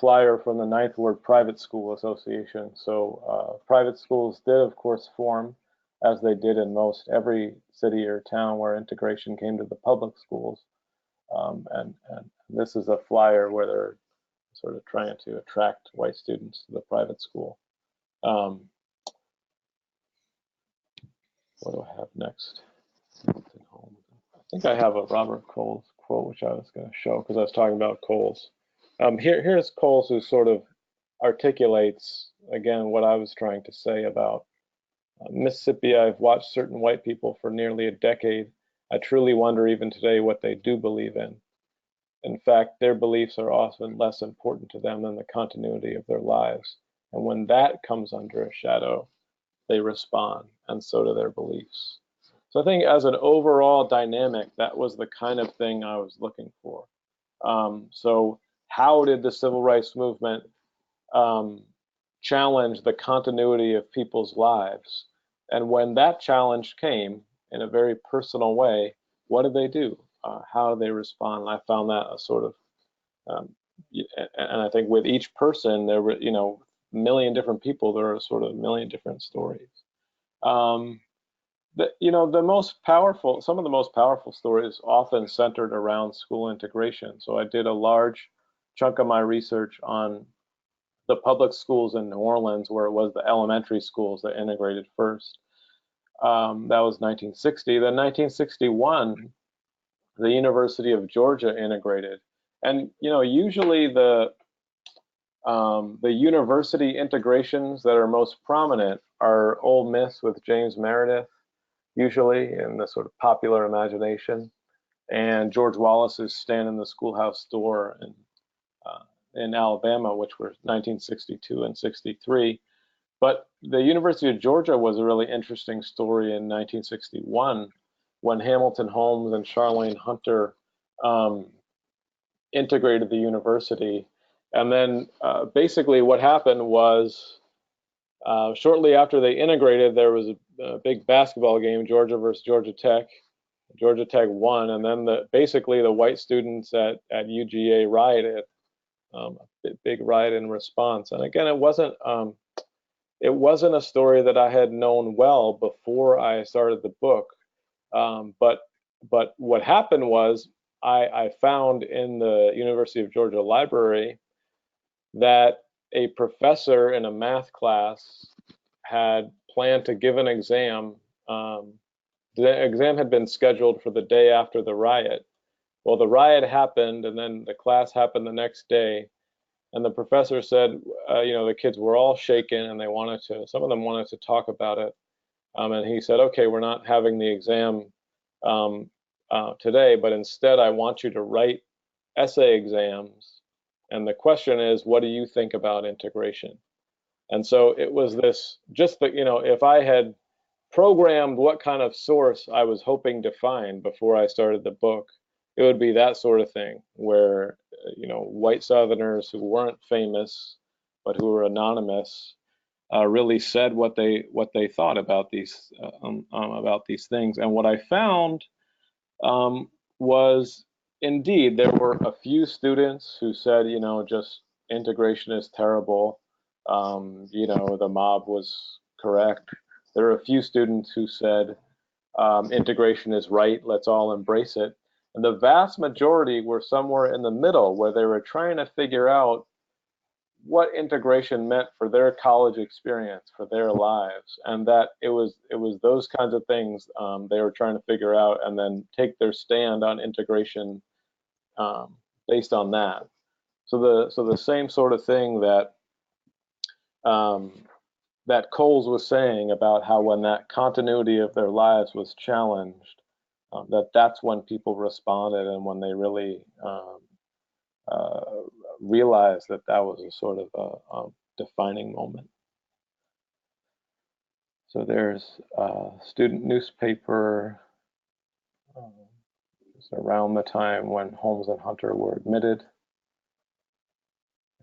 flyer from the Ninth Ward Private School Association. So private schools did, of course, form, as they did in most every city or town where integration came to the public schools. And this is a flyer where they're sort of trying to attract white students to the private school. What do I have next? I think I have a Robert Coles quote, which I was going to show because I was talking about Coles. Here's Coles, who sort of articulates, again, what I was trying to say about Mississippi. I've watched certain white people for nearly a decade. I truly wonder even today what they do believe in. In fact, their beliefs are often less important to them than the continuity of their lives. And when that comes under a shadow, they respond, and so do their beliefs. So I think as an overall dynamic, that was the kind of thing I was looking for. So how did the civil rights movement challenge the continuity of people's lives? And when that challenge came in a very personal way, what did they do? How did they respond? And I found that a sort of, and I think with each person, there were, a million different people, there are sort of a million different stories. The most powerful, some of the most powerful stories often centered around school integration. So I did a large chunk of my research on the public schools in New Orleans, where it was the elementary schools that integrated first. That was 1960. Then 1961, the University of Georgia integrated. And usually the university integrations that are most prominent are Ole Miss with James Meredith, usually in the sort of popular imagination, and George Wallace's Stand in the Schoolhouse Door in Alabama, which were 1962 and 63. But the University of Georgia was a really interesting story in 1961 when Hamilton Holmes and Charlayne Hunter integrated the university. And then basically what happened was shortly after they integrated, there was a big basketball game, Georgia versus Georgia Tech. Georgia Tech won, and then basically the white students at UGA rioted, a big riot in response. And again, it wasn't a story that I had known well before I started the book. But what happened was I found in the University of Georgia library that a professor in a math class had planned to give an exam. The exam had been scheduled for the day after the riot. Well, the riot happened, and then the class happened the next day. And the professor said, the kids were all shaken, and some of them wanted to talk about it. And he said, okay, we're not having the exam today, but instead I want you to write essay exams. And the question is, what do you think about integration? And so it was this, just that, if I had programmed what kind of source I was hoping to find before I started the book, it would be that sort of thing where, white Southerners who weren't famous, but who were anonymous, really said what they thought about these things. And what I found was, indeed, there were a few students who said, just integration is terrible. The mob was correct. There were a few students who said integration is right, let's all embrace it. And the vast majority were somewhere in the middle, where they were trying to figure out what integration meant for their college experience, for their lives, and that it was those kinds of things they were trying to figure out, and then take their stand on integration based on that. So the same sort of thing that that Coles was saying about how when that continuity of their lives was challenged, that's when people responded, and when they really realized that was a sort of a defining moment. So there's a student newspaper around the time when Holmes and Hunter were admitted.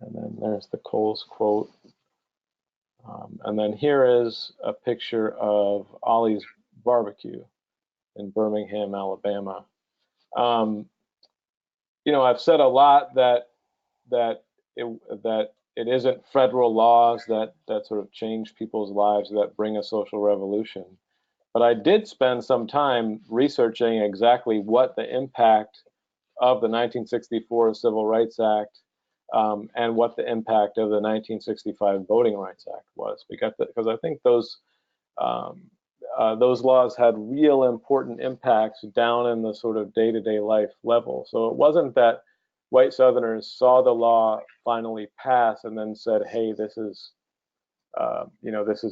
And then there's the Coles quote. And then here is a picture of Ollie's Barbecue in Birmingham, Alabama. I've said a lot that it isn't federal laws that sort of change people's lives, that bring a social revolution. But I did spend some time researching exactly what the impact of the 1964 Civil Rights Act and what the impact of the 1965 Voting Rights Act was, because I think those laws had real important impacts down in the sort of day-to-day life level. So it wasn't that white Southerners saw the law finally pass and then said, "Hey, this is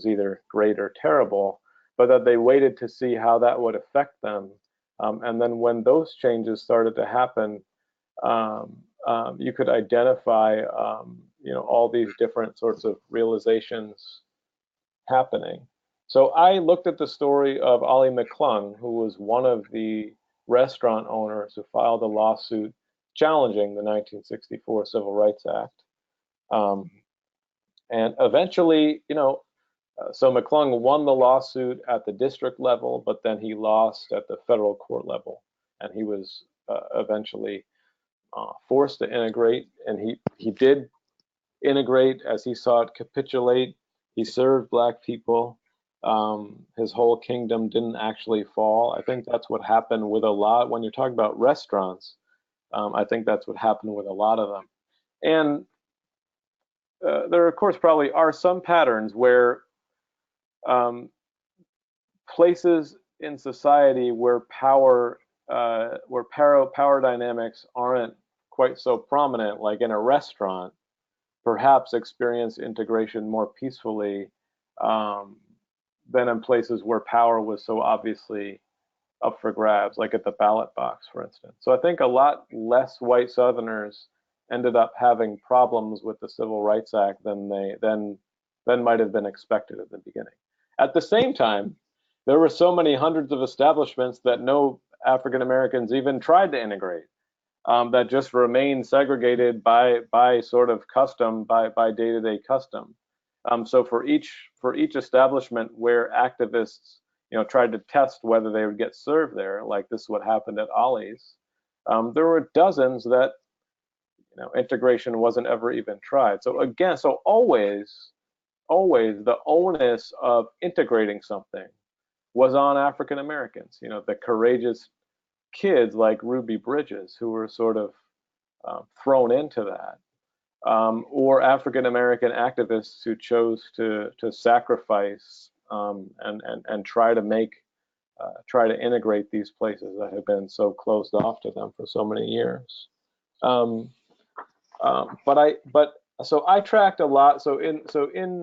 either great or terrible," but that they waited to see how that would affect them. And then when those changes started to happen, you could identify, all these different sorts of realizations happening. So I looked at the story of Ollie McClung, who was one of the restaurant owners who filed a lawsuit challenging the 1964 Civil Rights Act. And eventually, so McClung won the lawsuit at the district level, but then he lost at the federal court level, and he was eventually forced to integrate, and he did integrate as he saw it capitulate. He served black people. His whole kingdom didn't actually fall. I think that's what happened with a lot, when you're talking about restaurants, I think that's what happened with a lot of them. And there, of course, probably are some patterns where places in society where power dynamics aren't quite so prominent, like in a restaurant, perhaps experience integration more peacefully than in places where power was so obviously up for grabs, like at the ballot box, for instance. So I think a lot less white Southerners ended up having problems with the Civil Rights Act than might have been expected at the beginning. At the same time, there were so many hundreds of establishments that no African Americans even tried to integrate, that just remained segregated by sort of custom, by day-to-day custom. So for each establishment where activists tried to test whether they would get served there, like this is what happened at Ollie's, there were dozens that integration wasn't ever even tried. So again, always the onus of integrating something was on African Americans, the courageous kids like Ruby Bridges, who were sort of thrown into that, or African American activists who chose to sacrifice and try to integrate these places that have been so closed off to them for so many years. So I tracked a lot. So in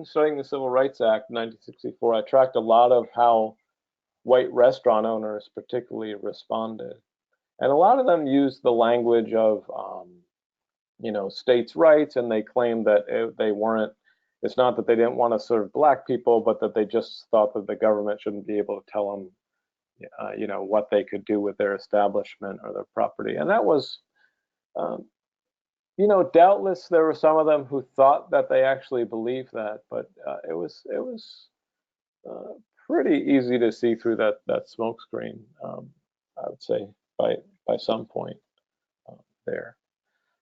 studying the Civil Rights Act, 1964, I tracked a lot of how white restaurant owners particularly responded, and a lot of them used the language of states' rights, and they claimed that they weren't. It's not that they didn't want to serve black people, but that they just thought that the government shouldn't be able to tell them, what they could do with their establishment or their property. And that was, doubtless there were some of them who thought that they actually believed that, but it was pretty easy to see through that smokescreen, I would say, by some point there.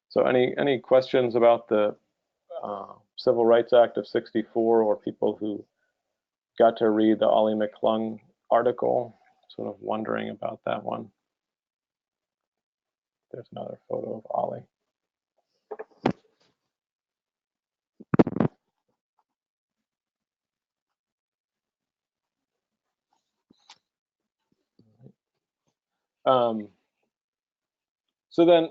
So any questions about the Civil Rights Act of '64, or people who got to read the Ollie McClung article, sort of wondering about that one? There's another photo of Ollie. So then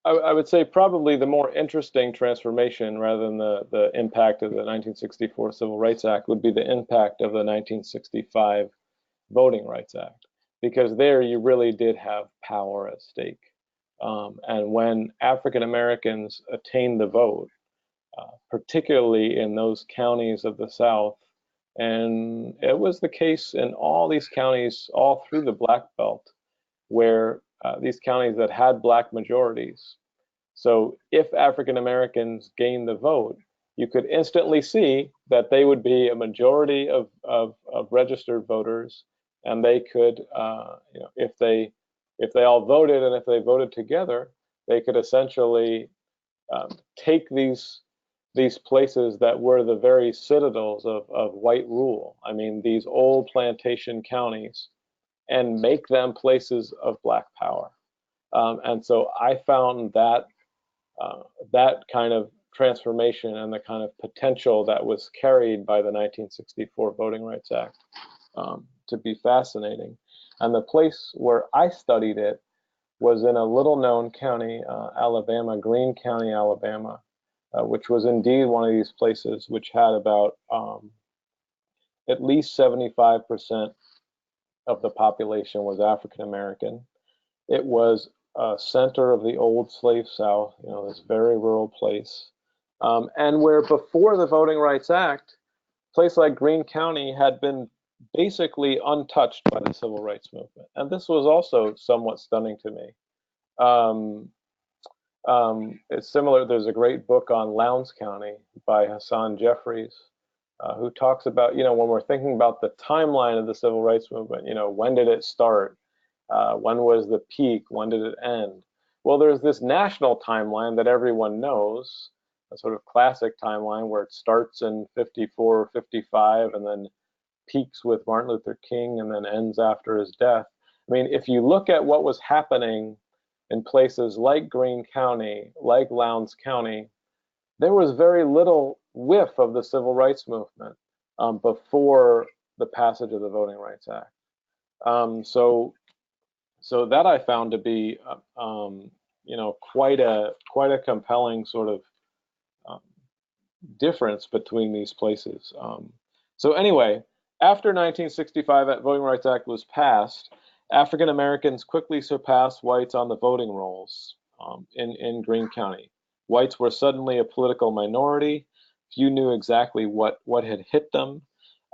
I would say probably the more interesting transformation, rather than the impact of the 1964 Civil Rights Act, would be the impact of the 1965 Voting Rights Act, because there you really did have power at stake. And when African Americans attained the vote, particularly in those counties of the South, and it was the case in all these counties all through the Black Belt, where these counties that had black majorities. So if African Americans gained the vote, you could instantly see that they would be a majority of registered voters, and they could, if they all voted, and if they voted together, they could essentially take these places that were the very citadels of white rule. I mean, these old plantation counties, and make them places of black power. And so I found that that kind of transformation and the kind of potential that was carried by the 1964 Voting Rights Act to be fascinating. And the place where I studied it was in a little known county, Alabama, Greene County, Alabama, which was indeed one of these places which had about at least 75% of the population was African American. It was a center of the old slave South, this very rural place. And where before the Voting Rights Act, a place like Greene County had been basically untouched by the civil rights movement. And this was also somewhat stunning to me. Um, it's similar. There's a great book on Lowndes County by Hassan Jeffries, who talks about, when we're thinking about the timeline of the civil rights movement, when did it start? When was the peak? When did it end? Well, there's this national timeline that everyone knows, a sort of classic timeline where it starts in 54 or 55 and then peaks with Martin Luther King and then ends after his death. I mean, if you look at what was happening in places like Greene County, like Lowndes County, there was very little whiff of the civil rights movement before the passage of the Voting Rights Act. So that I found to be, quite a compelling sort of um, difference between these places. So anyway, after 1965, that Voting Rights Act was passed, African Americans quickly surpassed whites on the voting rolls in Greene County. Whites were suddenly a political minority. Few knew exactly what had hit them.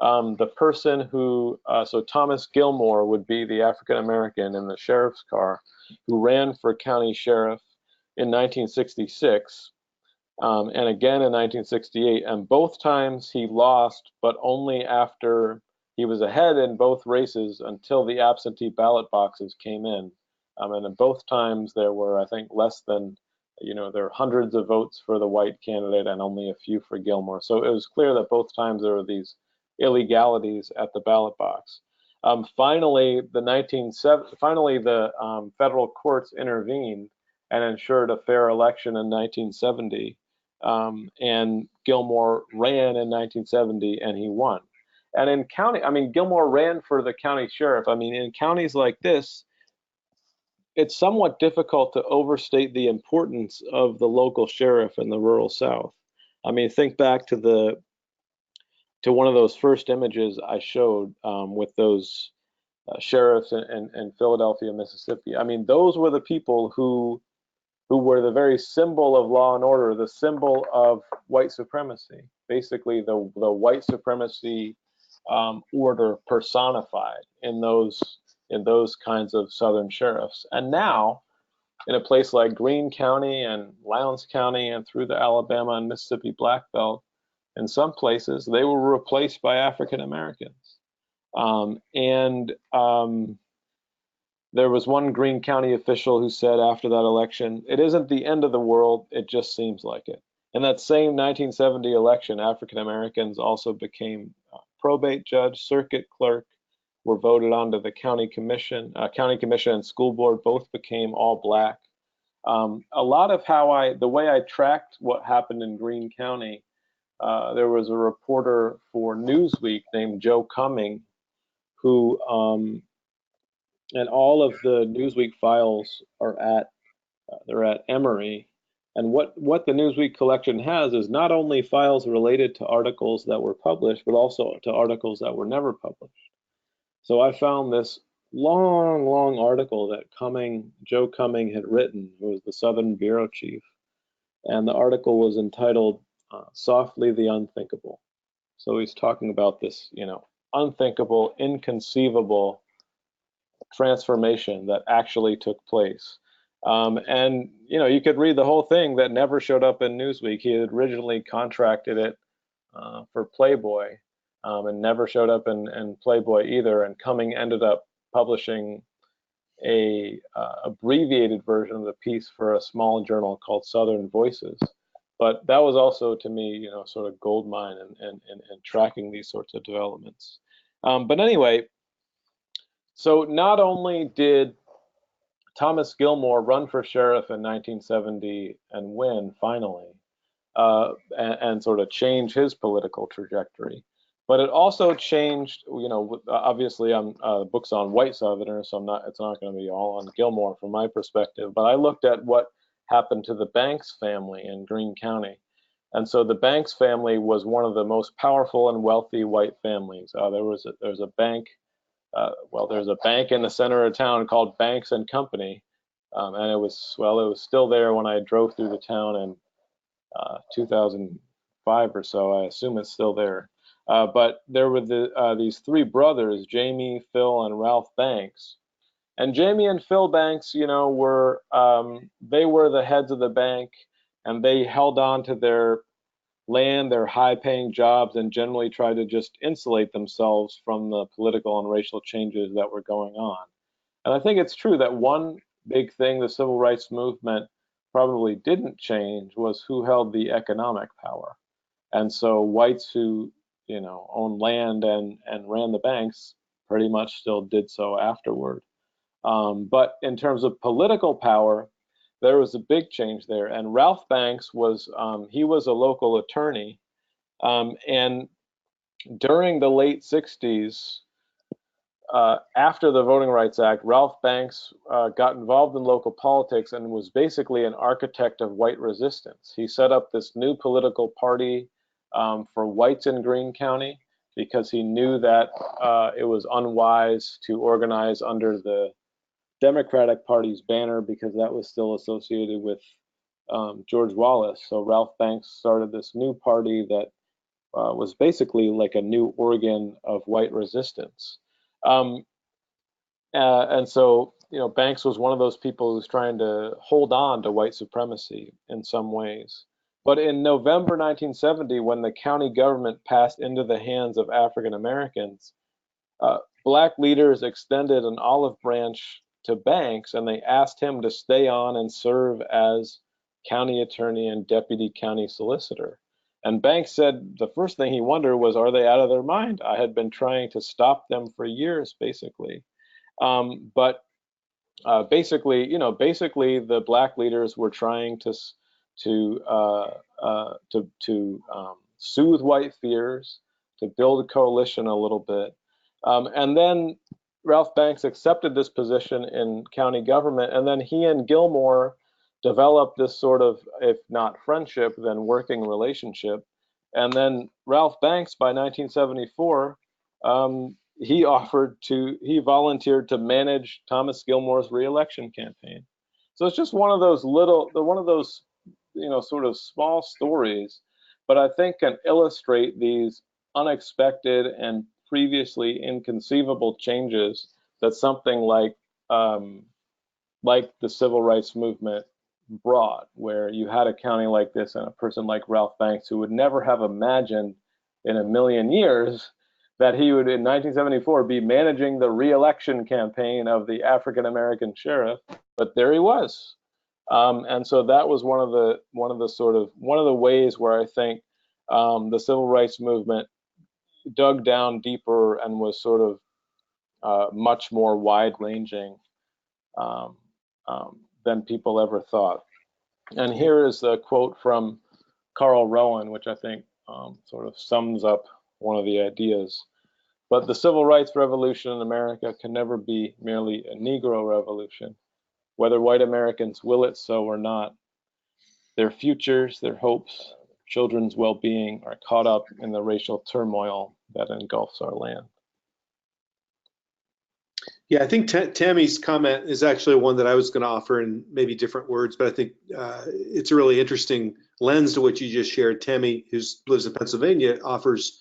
The person who, so Thomas Gilmore would be the African American in the sheriff's car who ran for county sheriff in 1966 and again in 1968. And both times he lost, but only after he was ahead in both races until the absentee ballot boxes came in. And in both times there were, I think, less than, there were hundreds of votes for the white candidate and only a few for Gilmore. So it was clear that both times there were these illegalities at the ballot box. Finally, the federal courts intervened and ensured a fair election in 1970. And Gilmore ran in 1970 and he won. And in Gilmore ran for the county sheriff. I mean, in counties like this, it's somewhat difficult to overstate the importance of the local sheriff in the rural South. I mean, think back to one of those first images I showed with those sheriffs in Philadelphia, Mississippi. I mean, those were the people who were the very symbol of law and order, the symbol of white supremacy, basically the white supremacy order personified in those kinds of Southern sheriffs. And now, in a place like Greene County and Lowndes County and through the Alabama and Mississippi Black Belt, in some places they were replaced by African Americans. There was one Greene County official who said after that election, "It isn't the end of the world, it just seems like it." In that same 1970 election, African Americans also became probate judge, circuit clerk, were voted onto the county commission. County commission and school board both became all black. A lot of the way I tracked what happened in Greene County, there was a reporter for Newsweek named Joe Cumming who and all of the Newsweek files they're at Emory. And what the Newsweek collection has is not only files related to articles that were published, but also to articles that were never published. So I found this long article that Joe Cumming had written, who was the Southern bureau chief. And the article was entitled Softly the Unthinkable. So he's talking about this, unthinkable, inconceivable transformation that actually took place. And you could read the whole thing that never showed up in Newsweek. He had originally contracted it for Playboy and never showed up in Playboy either. And Cumming ended up publishing a abbreviated version of the piece for a small journal called Southern Voices. But that was also, to me, sort of gold mine and tracking these sorts of developments. But anyway, so not only did Thomas Gilmore run for sheriff in 1970 and win finally, and sort of change his political trajectory, but it also changed. Obviously, the book's on white Southerners, so it's not going to be all on Gilmore from my perspective. But I looked at what happened to the Banks family in Greene County, and so the Banks family was one of the most powerful and wealthy white families. There's a bank. There's a bank in the center of town called Banks and Company, and it was still there when I drove through the town in 2005 or so. I assume it's still there. But there were these three brothers, Jamie, Phil, and Ralph Banks, And Jamie and Phil Banks, were they were the heads of the bank, and they held on to their land, their high-paying jobs, and generally tried to just insulate themselves from the political and racial changes that were going on. And I think it's true that one big thing the civil rights movement probably didn't change was who held the economic power. And so whites who, owned land and ran the banks pretty much still did so afterward. But in terms of political power, there was a big change there. And Ralph Banks he was a local attorney. And during the late 60s, after the Voting Rights Act, Ralph Banks got involved in local politics and was basically an architect of white resistance. He set up this new political party for whites in Greene County because he knew that it was unwise to organize under the Democratic Party's banner because that was still associated with George Wallace. So Ralph Banks started this new party that was basically like a new organ of white resistance. And so, Banks was one of those people who's trying to hold on to white supremacy in some ways. But in November 1970, when the county government passed into the hands of African Americans, Black leaders extended an olive branch to Banks, and they asked him to stay on and serve as county attorney and deputy county solicitor. And Banks said the first thing he wondered was, are they out of their mind? I had been trying to stop them for years, basically. But basically, the Black leaders were trying to soothe white fears, to build a coalition a little bit. And then Ralph Banks accepted this position in county government, and then he and Gilmore developed this sort of, if not friendship, then working relationship. And then Ralph Banks, by 1974, he volunteered to manage Thomas Gilmore's reelection campaign. So it's just one of those sort of small stories, but I think can illustrate these unexpected and previously inconceivable changes that something like the civil rights movement brought, where you had a county like this and a person like Ralph Banks who would never have imagined in a million years that he would in 1974 be managing the re-election campaign of the African American sheriff, but there he was. And so that was one of the ways where I think the civil rights movement dug down deeper and was sort of much more wide-ranging than people ever thought. And here is a quote from Carl Rowan, which I think sort of sums up one of the ideas. But the civil rights revolution in America can never be merely a Negro revolution, whether white Americans will it so or not. Their futures, their hopes, children's well-being are caught up in the racial turmoil that engulfs our land.
Yeah, I think Tammy's comment is actually one that I was going to offer in maybe different words, but I think it's a really interesting lens to what you just shared. Tammy, who lives in Pennsylvania, offers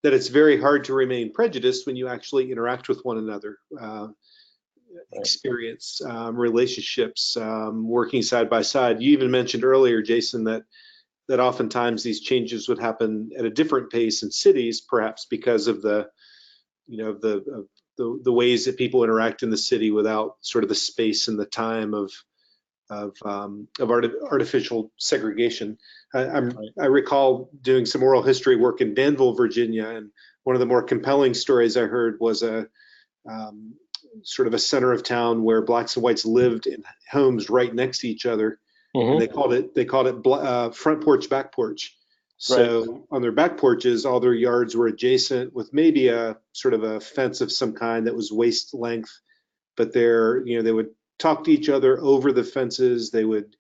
that it's very hard to remain prejudiced when you actually interact with one another, experience relationships, working side by side. You even mentioned earlier, Jason, that oftentimes these changes would happen at a different pace in cities, perhaps because of the ways that people interact in the city without sort of the space and the time of artificial segregation. I recall doing some oral history work in Danville, Virginia, and one of the more compelling stories I heard was a sort of a center of town where blacks and whites lived in homes right next to each other, and they called it front porch, back porch. So on their back porches, all their yards were adjacent with maybe a sort of a fence of some kind that was waist length, but they would talk to each other over the fences. They would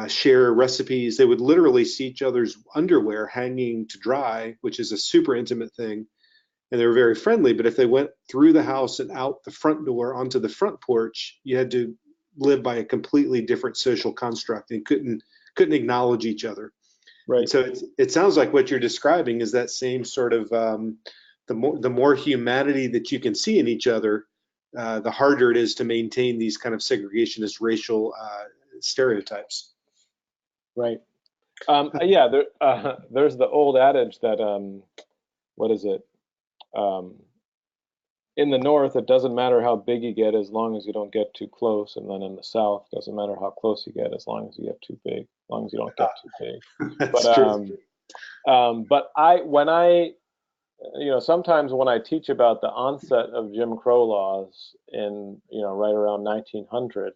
share recipes. They would literally see each other's underwear hanging to dry, which is a super intimate thing. And they were very friendly, but if they went through the house and out the front door onto the front porch, you had to live by a completely different social construct and couldn't acknowledge each other. Right. So it sounds like what you're describing is that same sort of the more humanity that you can see in each other, the harder it is to maintain these kind of segregationist racial stereotypes.
Right. Yeah, there's the old adage that, what is it? In the North, it doesn't matter how big you get as long as you don't get too close. And then in the South, it doesn't matter how close you get as long as you get too big, as long as you don't get too big.
That's true.
But sometimes when I teach about the onset of Jim Crow laws in, right around 1900,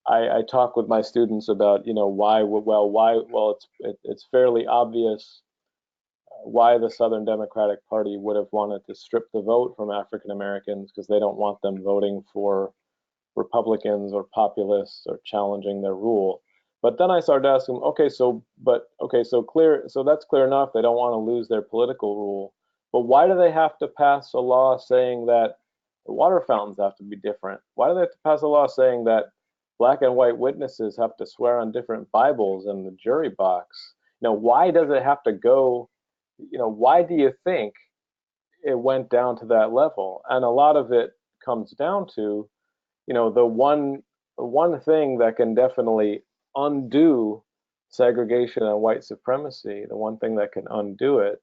I talk with my students about, why. Well, it's fairly obvious why the Southern Democratic Party would have wanted to strip the vote from African Americans, because they don't want them voting for Republicans or populists or challenging their rule. But then I started asking them, so that's clear enough. They don't want to lose their political rule. But why do they have to pass a law saying that the water fountains have to be different? Why do they have to pass a law saying that black and white witnesses have to swear on different Bibles in the jury box? Why does it have to go? Why do you think it went down to that level? And a lot of it comes down to, the one thing that can definitely undo segregation and white supremacy, the one thing that can undo it,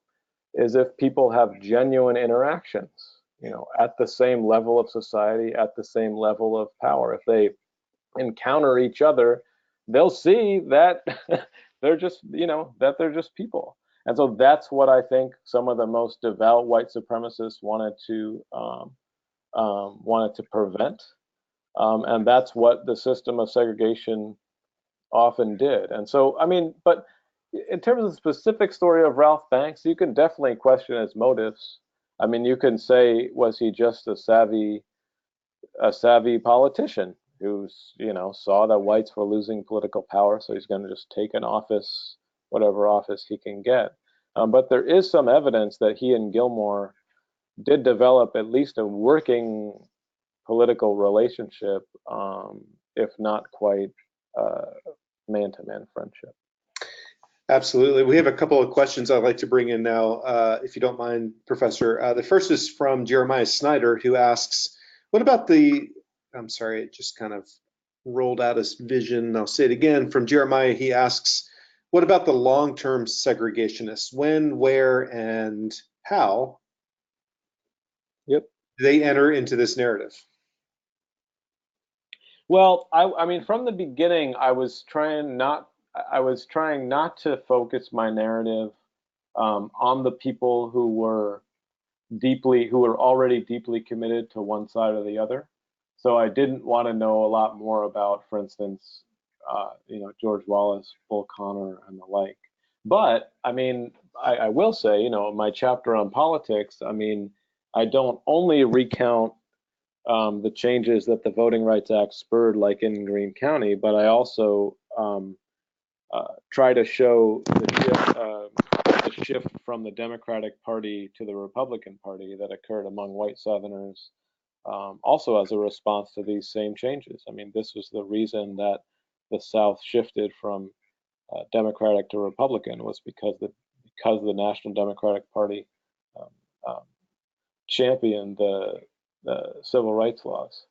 is if people have genuine interactions, at the same level of society, at the same level of power. If they encounter each other, they'll see that they're just people. And so that's what I think some of the most devout white supremacists wanted to prevent, and that's what the system of segregation often did. And so, but in terms of the specific story of Ralph Banks, you can definitely question his motives. You can say, was he just a savvy politician who, saw that whites were losing political power, so he's going to just take an office, whatever office he can get. But there is some evidence that he and Gilmore did develop at least a working political relationship, if not quite man-to-man friendship.
Absolutely. We have a couple of questions I'd like to bring in now, if you don't mind, Professor. The first is from Jeremiah Snyder, who asks, what about I'm sorry, it just kind of rolled out his vision. I'll say it again. From Jeremiah, he asks, what about the long-term segregationists? When, where, and how
do
they enter into this narrative?
Well, from the beginning, I was trying not to focus my narrative on the people who were already deeply committed to one side or the other. So I didn't want to know a lot more about, for instance, George Wallace, Bull Connor, and the like. But I will say, my chapter on politics, I don't only recount the changes that the Voting Rights Act spurred, like in Greene County, but I also try to show the shift from the Democratic Party to the Republican Party that occurred among white Southerners, also as a response to these same changes. This was the reason that the South shifted from Democratic to Republican, was because the National Democratic Party championed the civil rights laws.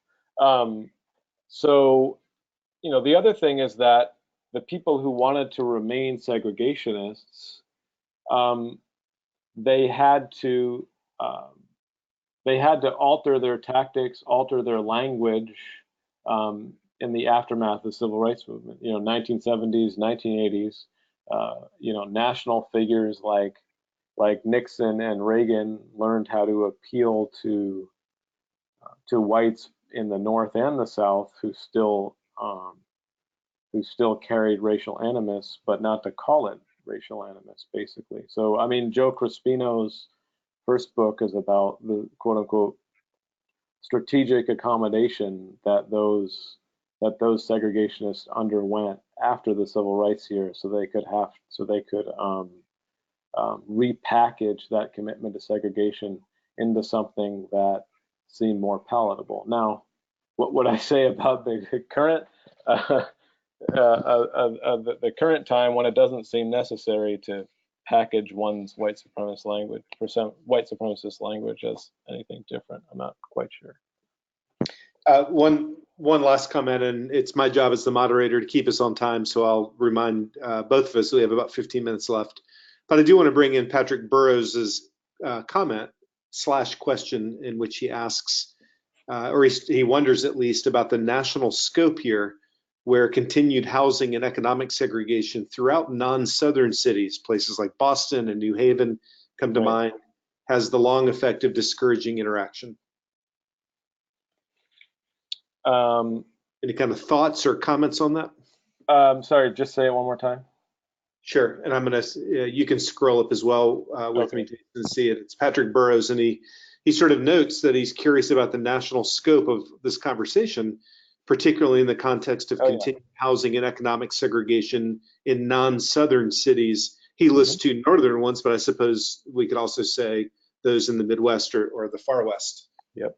So, the other thing is that the people who wanted to remain segregationists, they had to alter their tactics, alter their language in the aftermath of the civil rights movement. 1970s, 1980s. National figures like Nixon and Reagan learned how to appeal to whites in the North and the South who still carried racial animus, but not to call it racial animus, basically. So, Joe Crispino's first book is about the quote unquote strategic accommodation that those segregationists underwent after the civil rights years, so they could repackage that commitment to segregation into something that seemed more palatable. Now, what would I say about the current the current time when it doesn't seem necessary to package one's white supremacist language as anything different. I'm not quite sure.
One last comment, and it's my job as the moderator to keep us on time, so I'll remind both of us we have about 15 minutes left. But I do want to bring in Patrick Burrows' comment / question, in which he asks, or he wonders at least, about the national scope here, where continued housing and economic segregation throughout non-Southern cities, places like Boston and New Haven come to mind, has the long effect of discouraging interaction. Any kind of thoughts or comments on that?
Sorry, just say it one more time.
Sure, and I'm gonna, you can scroll up as well with me to see it. It's Patrick Burrows, and he sort of notes that he's curious about the national scope of this conversation, particularly in the context of continued housing and economic segregation in non-Southern cities. He lists two northern ones, but I suppose we could also say those in the Midwest or the far West.
Yep.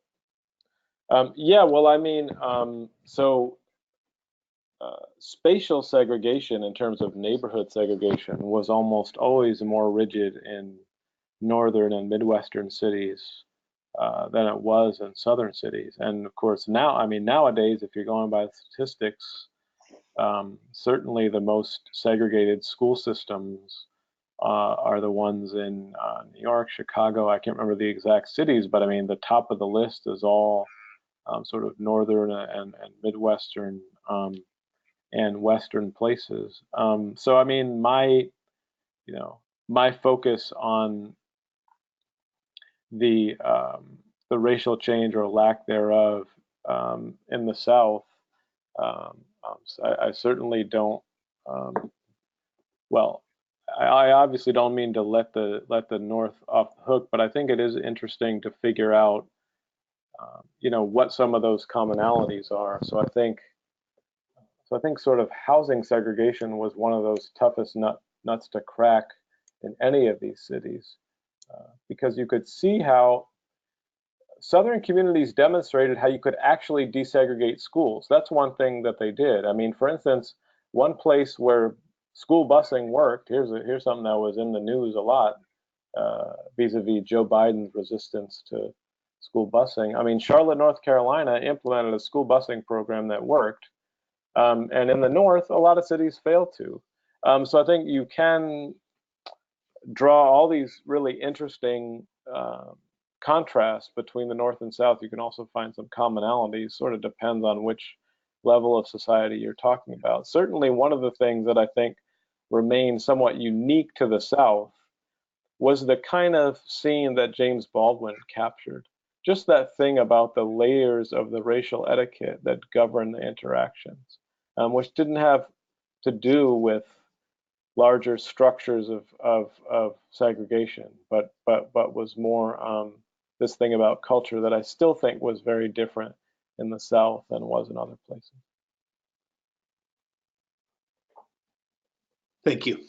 Yeah, well, I mean, spatial segregation in terms of neighborhood segregation was almost always more rigid in northern and Midwestern cities than it was in southern cities. And of course, now, I mean, nowadays, if you're going by statistics, certainly the most segregated school systems are the ones in New York, Chicago. I can't remember the exact cities, but I mean, the top of the list is all sort of northern and Midwestern and Western places. So I mean, my focus on the racial change or lack thereof in the South, I certainly don't. Well, I obviously don't mean to let the North off the hook, but I think it is interesting to figure out, what some of those commonalities are. So I think sort of housing segregation was one of those toughest nuts to crack in any of these cities, because you could see how Southern communities demonstrated how you could actually desegregate schools. That's one thing that they did. I mean, for instance, one place where school busing worked, here's something that was in the news a lot, vis-a-vis Joe Biden's resistance to school busing. I mean, Charlotte, North Carolina implemented a school busing program that worked. And in the North, a lot of cities failed to. So I think you can draw all these really interesting contrasts between the North and South. You can also find some commonalities. Sort of depends on which level of society you're talking about. Certainly, one of the things that I think remained somewhat unique to the South was the kind of scene that James Baldwin captured. Just that thing about the layers of the racial etiquette that govern the interactions, which didn't have to do with larger structures of segregation, but was more this thing about culture that I still think was very different in the South than it was in other places.
Thank you.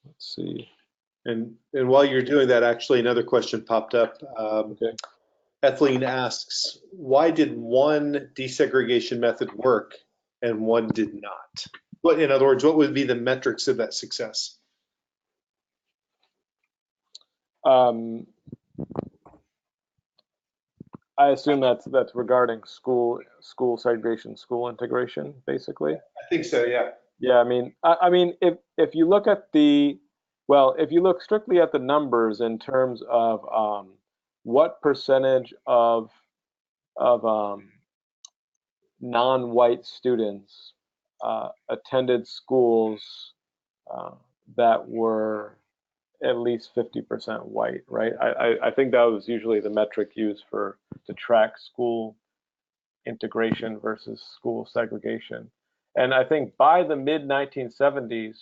Let's see.
And while you're doing that, actually, another question popped up.
Okay.
Ethline asks, why did one desegregation method work and one did not? What, in other words, what would be the metrics of that success?
I assume that's regarding school segregation, school integration, basically.
I think so, yeah.
Yeah, I mean, if you look at if you look strictly at the numbers in terms of what percentage of non-white students attended schools that were at least 50% white, right? I think that was usually the metric used to track school integration versus school segregation. And I think by the mid-1970s,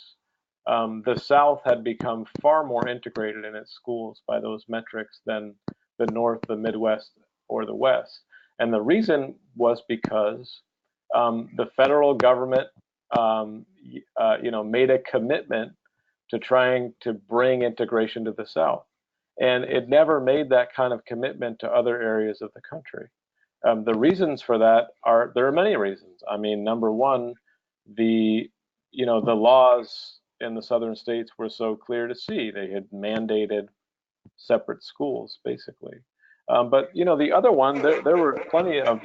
the South had become far more integrated in its schools by those metrics than the North, the Midwest, or the West. And the reason was because the federal government, made a commitment to trying to bring integration to the South. And it never made that kind of commitment to other areas of the country. The reasons for that there are many reasons. I mean, number one, the laws in the southern states were so clear to see. They had mandated separate schools, basically. But the other one, there were plenty of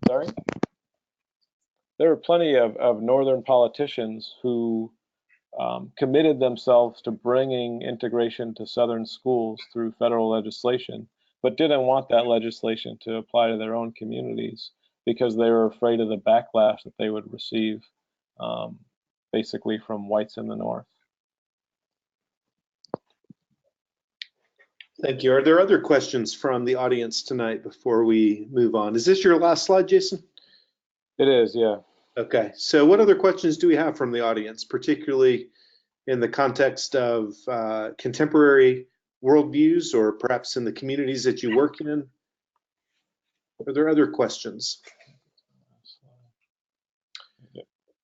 sorry, there were plenty of northern politicians who committed themselves to bringing integration to southern schools through federal legislation, but didn't want that legislation to apply to their own communities because they were afraid of the backlash that they would receive, basically from whites in the North.
Thank you. Are there other questions from the audience tonight before we move on? Is this your last slide, Jason?
It is, yeah.
Okay. So what other questions do we have from the audience, particularly in the context of contemporary worldviews or perhaps in the communities that you work in? Are there other questions?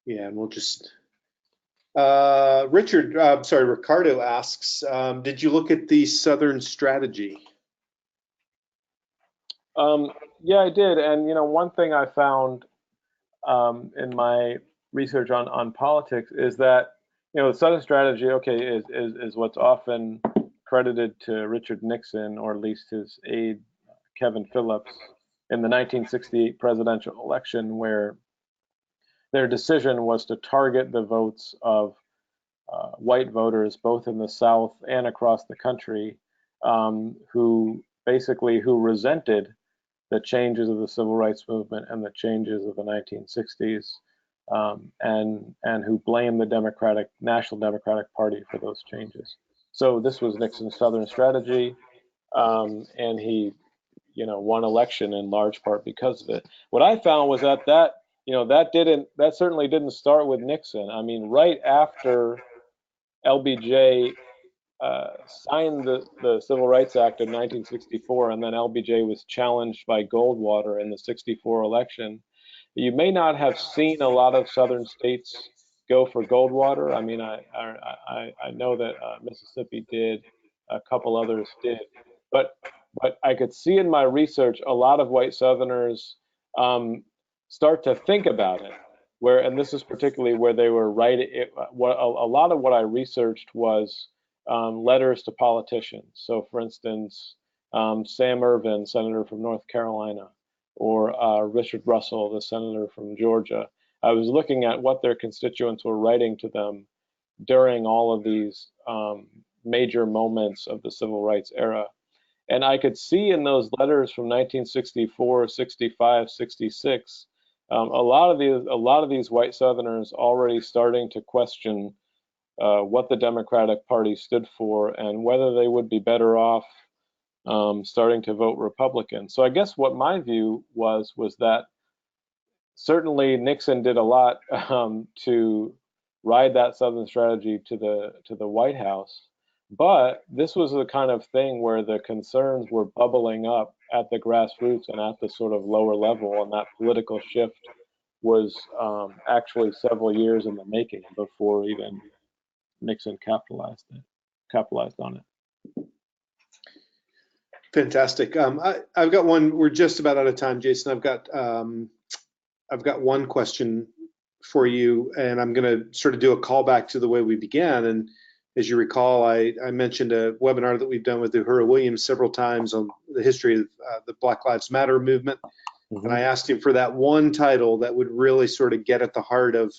Yeah, and we'll just Ricardo asks, did you look at the Southern strategy?
Yeah, I did. And, one thing I found in my research on politics is that, the Southern strategy, okay, is what's often credited to Richard Nixon, or at least his aide, Kevin Phillips, in the 1968 presidential election, where their decision was to target the votes of white voters, both in the South and across the country, who resented the changes of the civil rights movement and the changes of the 1960s, and who blamed the National Democratic Party for those changes. So this was Nixon's Southern strategy, and he, won election in large part because of it. What I found was that certainly didn't start with Nixon. I mean, right after LBJ signed the Civil Rights Act of 1964, and then LBJ was challenged by Goldwater in the 64 election, you may not have seen a lot of southern states go for Goldwater. I mean, I know that Mississippi did, a couple others did, but I could see in my research a lot of white Southerners start to think about it. And this is particularly where they were writing. A lot of what I researched was letters to politicians. So, for instance, Sam Ervin, senator from North Carolina, or Richard Russell, the senator from Georgia. I was looking at what their constituents were writing to them during all of these major moments of the civil rights era. And I could see in those letters from 1964, 65, 66, a lot of these white Southerners already starting to question what the Democratic Party stood for and whether they would be better off starting to vote Republican. So I guess what my view was that certainly Nixon did a lot to ride that Southern strategy to the White House, but this was the kind of thing where the concerns were bubbling up at the grassroots and at the sort of lower level, and that political shift was actually several years in the making before even Nixon capitalized on it.
Fantastic. I've got one. We're just about out of time, Jason. I've got one question for you, and I'm going to sort of do a callback to the way we began. And as you recall, I mentioned a webinar that we've done with Uhura Williams several times on the history of the Black Lives Matter movement. Mm-hmm. And I asked him for that one title that would really sort of get at the heart of,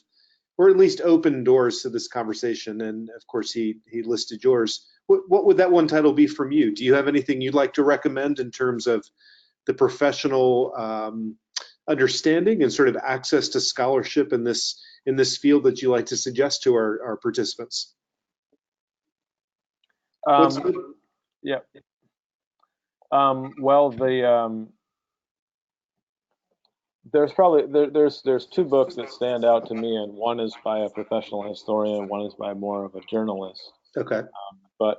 or at least open doors to this conversation. And of course, he listed yours. What would that one title be from you? Do you have anything you'd like to recommend in terms of the professional understanding and sort of access to scholarship in this field that you like to suggest to our participants?
Yeah. Well, there's two books that stand out to me, and one is by a professional historian, one is by more of a journalist.
Okay.
But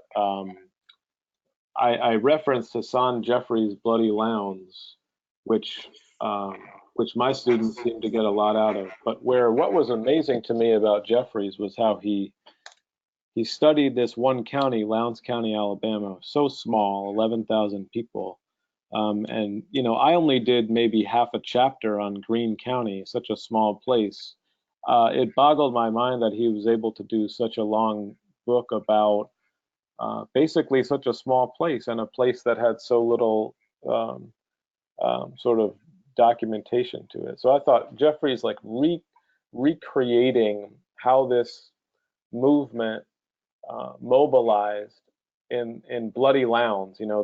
I referenced Hassan Jeffries' Bloody Lowndes, which my students seem to get a lot out of. But what was amazing to me about Jeffries was how he he studied this one county, Lowndes County, Alabama, so small, 11,000 people. And, you know, I only did maybe half a chapter on Greene County, such a small place. It boggled my mind that he was able to do such a long book about basically such a small place, and a place that had so little sort of documentation to it. So I thought Jeffrey's like recreating how this movement mobilized in bloody Lowndes, you know,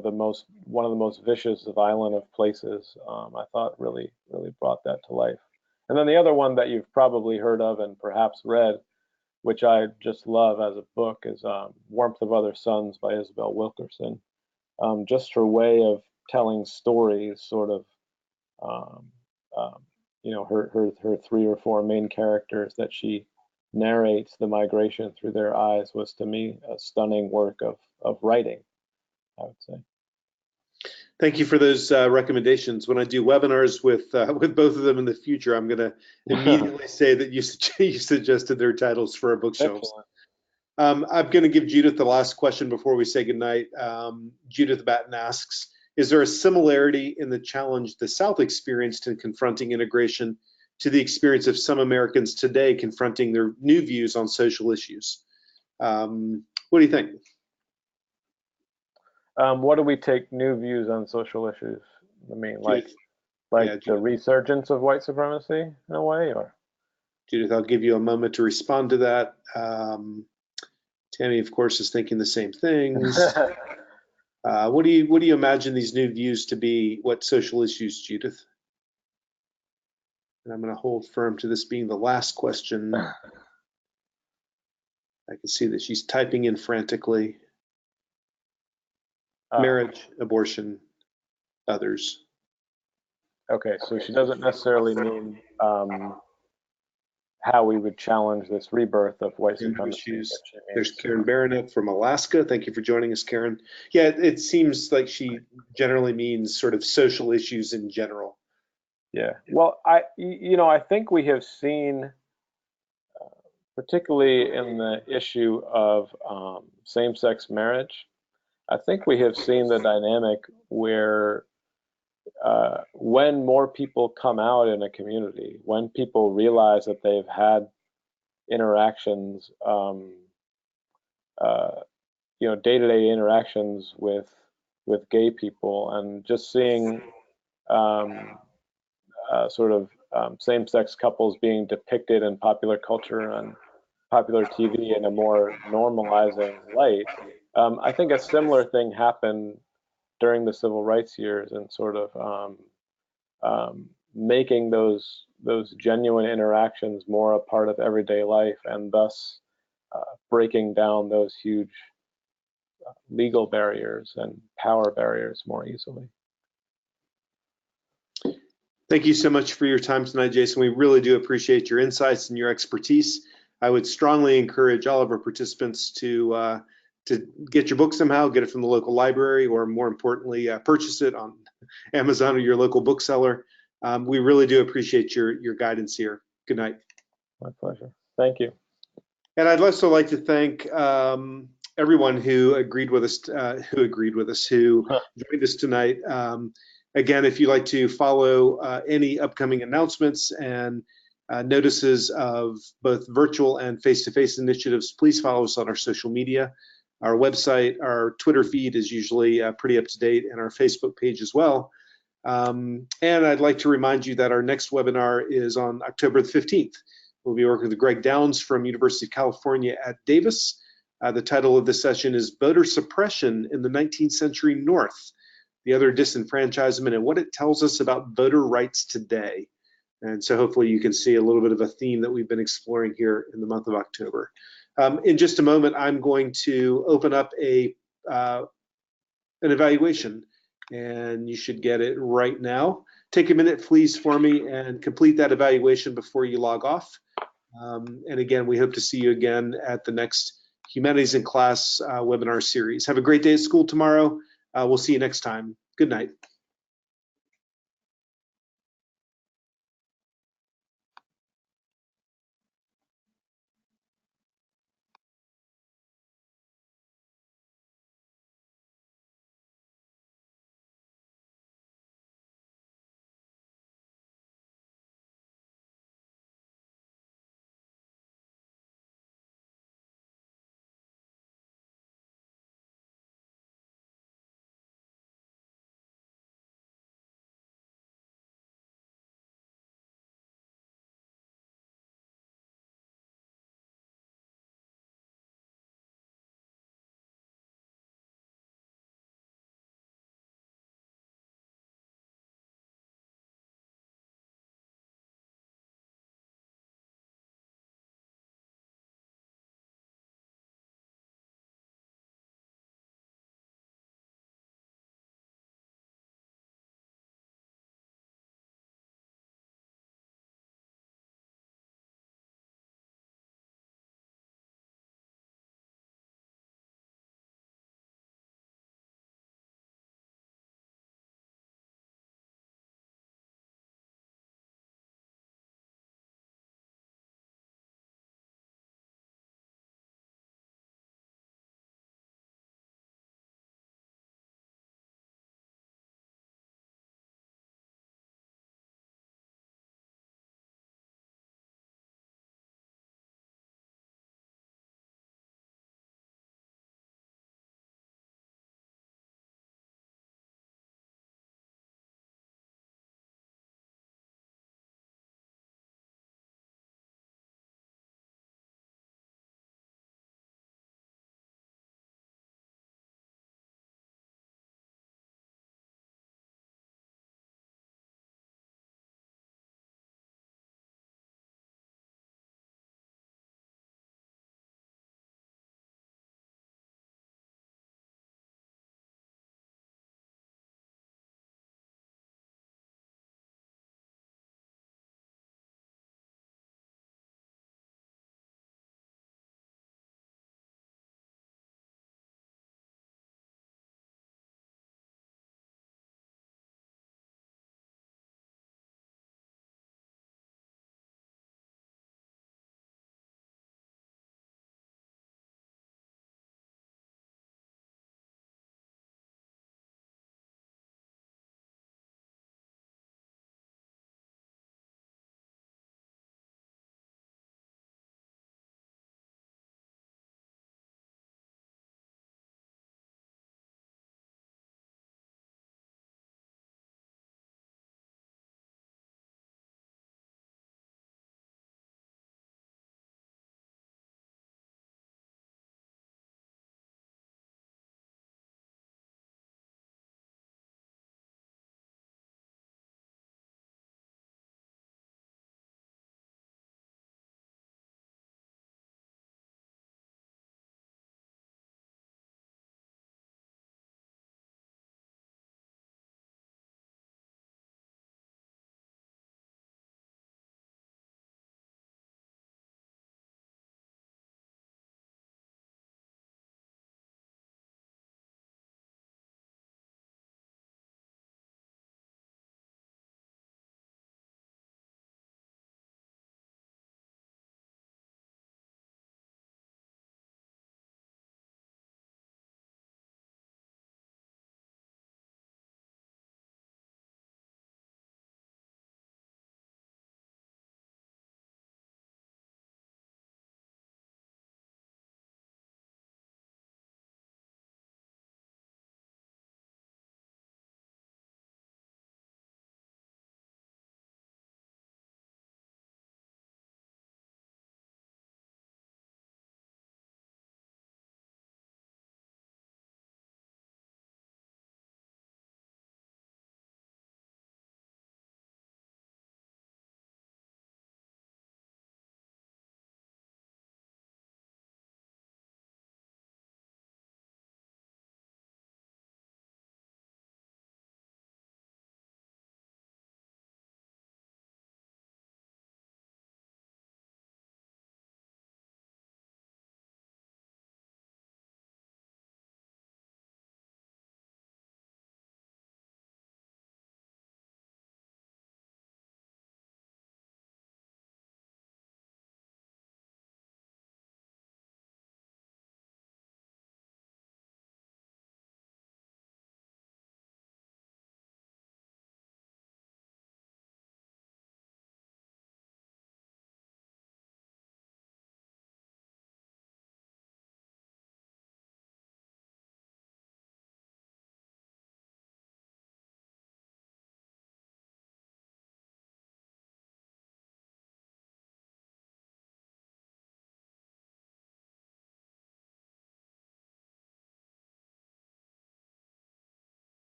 one of the most vicious, violent of places. I thought really brought that to life. And then the other one that you've probably heard of and perhaps read, which I just love as a book, is Warmth of Other Suns by Isabel Wilkerson. Just her way of telling stories, sort of, you know, her 3 or 4 main characters that she narrates the migration through their eyes was, to me, a stunning work of writing, I would say.
Thank you for those recommendations. When I do webinars with both of them in the future, I'm going to immediately say that you suggested their titles for our bookshelves. I'm going to give Judith the last question before we say goodnight. Judith Batten asks, is there a similarity in the challenge the South experienced in confronting integration to the experience of some Americans today confronting their new views on social issues? What do you think?
What do we take new views on social issues? I mean, like the resurgence of white supremacy in a way, or?
Judith, I'll give you a moment to respond to that. Tammy, of course, is thinking the same things. What do you imagine these new views to be? What social issues, Judith? And I'm going to hold firm to this being the last question. I can see that she's typing in frantically. Marriage, abortion, others.
Okay, so she doesn't necessarily mean how we would challenge this rebirth of white supremacy.
There's Karen Baronick from Alaska. Thank you for joining us, Karen. Yeah, it seems like she generally means sort of social issues in general.
Yeah, well, I think we have seen, particularly in the issue of same-sex marriage, I think we have seen the dynamic where when more people come out in a community, when people realize that they've had interactions, day-to-day interactions with gay people, and just seeing same-sex couples being depicted in popular culture and popular TV in a more normalizing light. I think a similar thing happened during the civil rights years, and sort of making those genuine interactions more a part of everyday life, and thus breaking down those huge legal barriers and power barriers more easily.
Thank you so much for your time tonight, Jason. We really do appreciate your insights and your expertise. I would strongly encourage all of our participants to get your book somehow, get it from the local library, or more importantly, purchase it on Amazon or your local bookseller. We really do appreciate your guidance here. Good night.
My pleasure. Thank you.
And I'd also like to thank everyone who agreed with us, who joined us tonight. Again, if you'd like to follow any upcoming announcements and notices of both virtual and face-to-face initiatives, please follow us on our social media. Our website, our Twitter feed is usually pretty up to date, and our Facebook page as well. And I'd like to remind you that our next webinar is on October the 15th. We'll be working with Greg Downs from University of California at Davis. The title of this session is Voter Suppression in the 19th Century North, the Other Disenfranchisement and What It Tells Us About Voter Rights Today. And so hopefully you can see a little bit of a theme that we've been exploring here in the month of October. In just a moment, I'm going to open up an evaluation, and you should get it right now. Take a minute, please, for me, and complete that evaluation before you log off. And again, we hope to see you again at the next Humanities in Class webinar series. Have a great day at school tomorrow. We'll see you next time. Good night.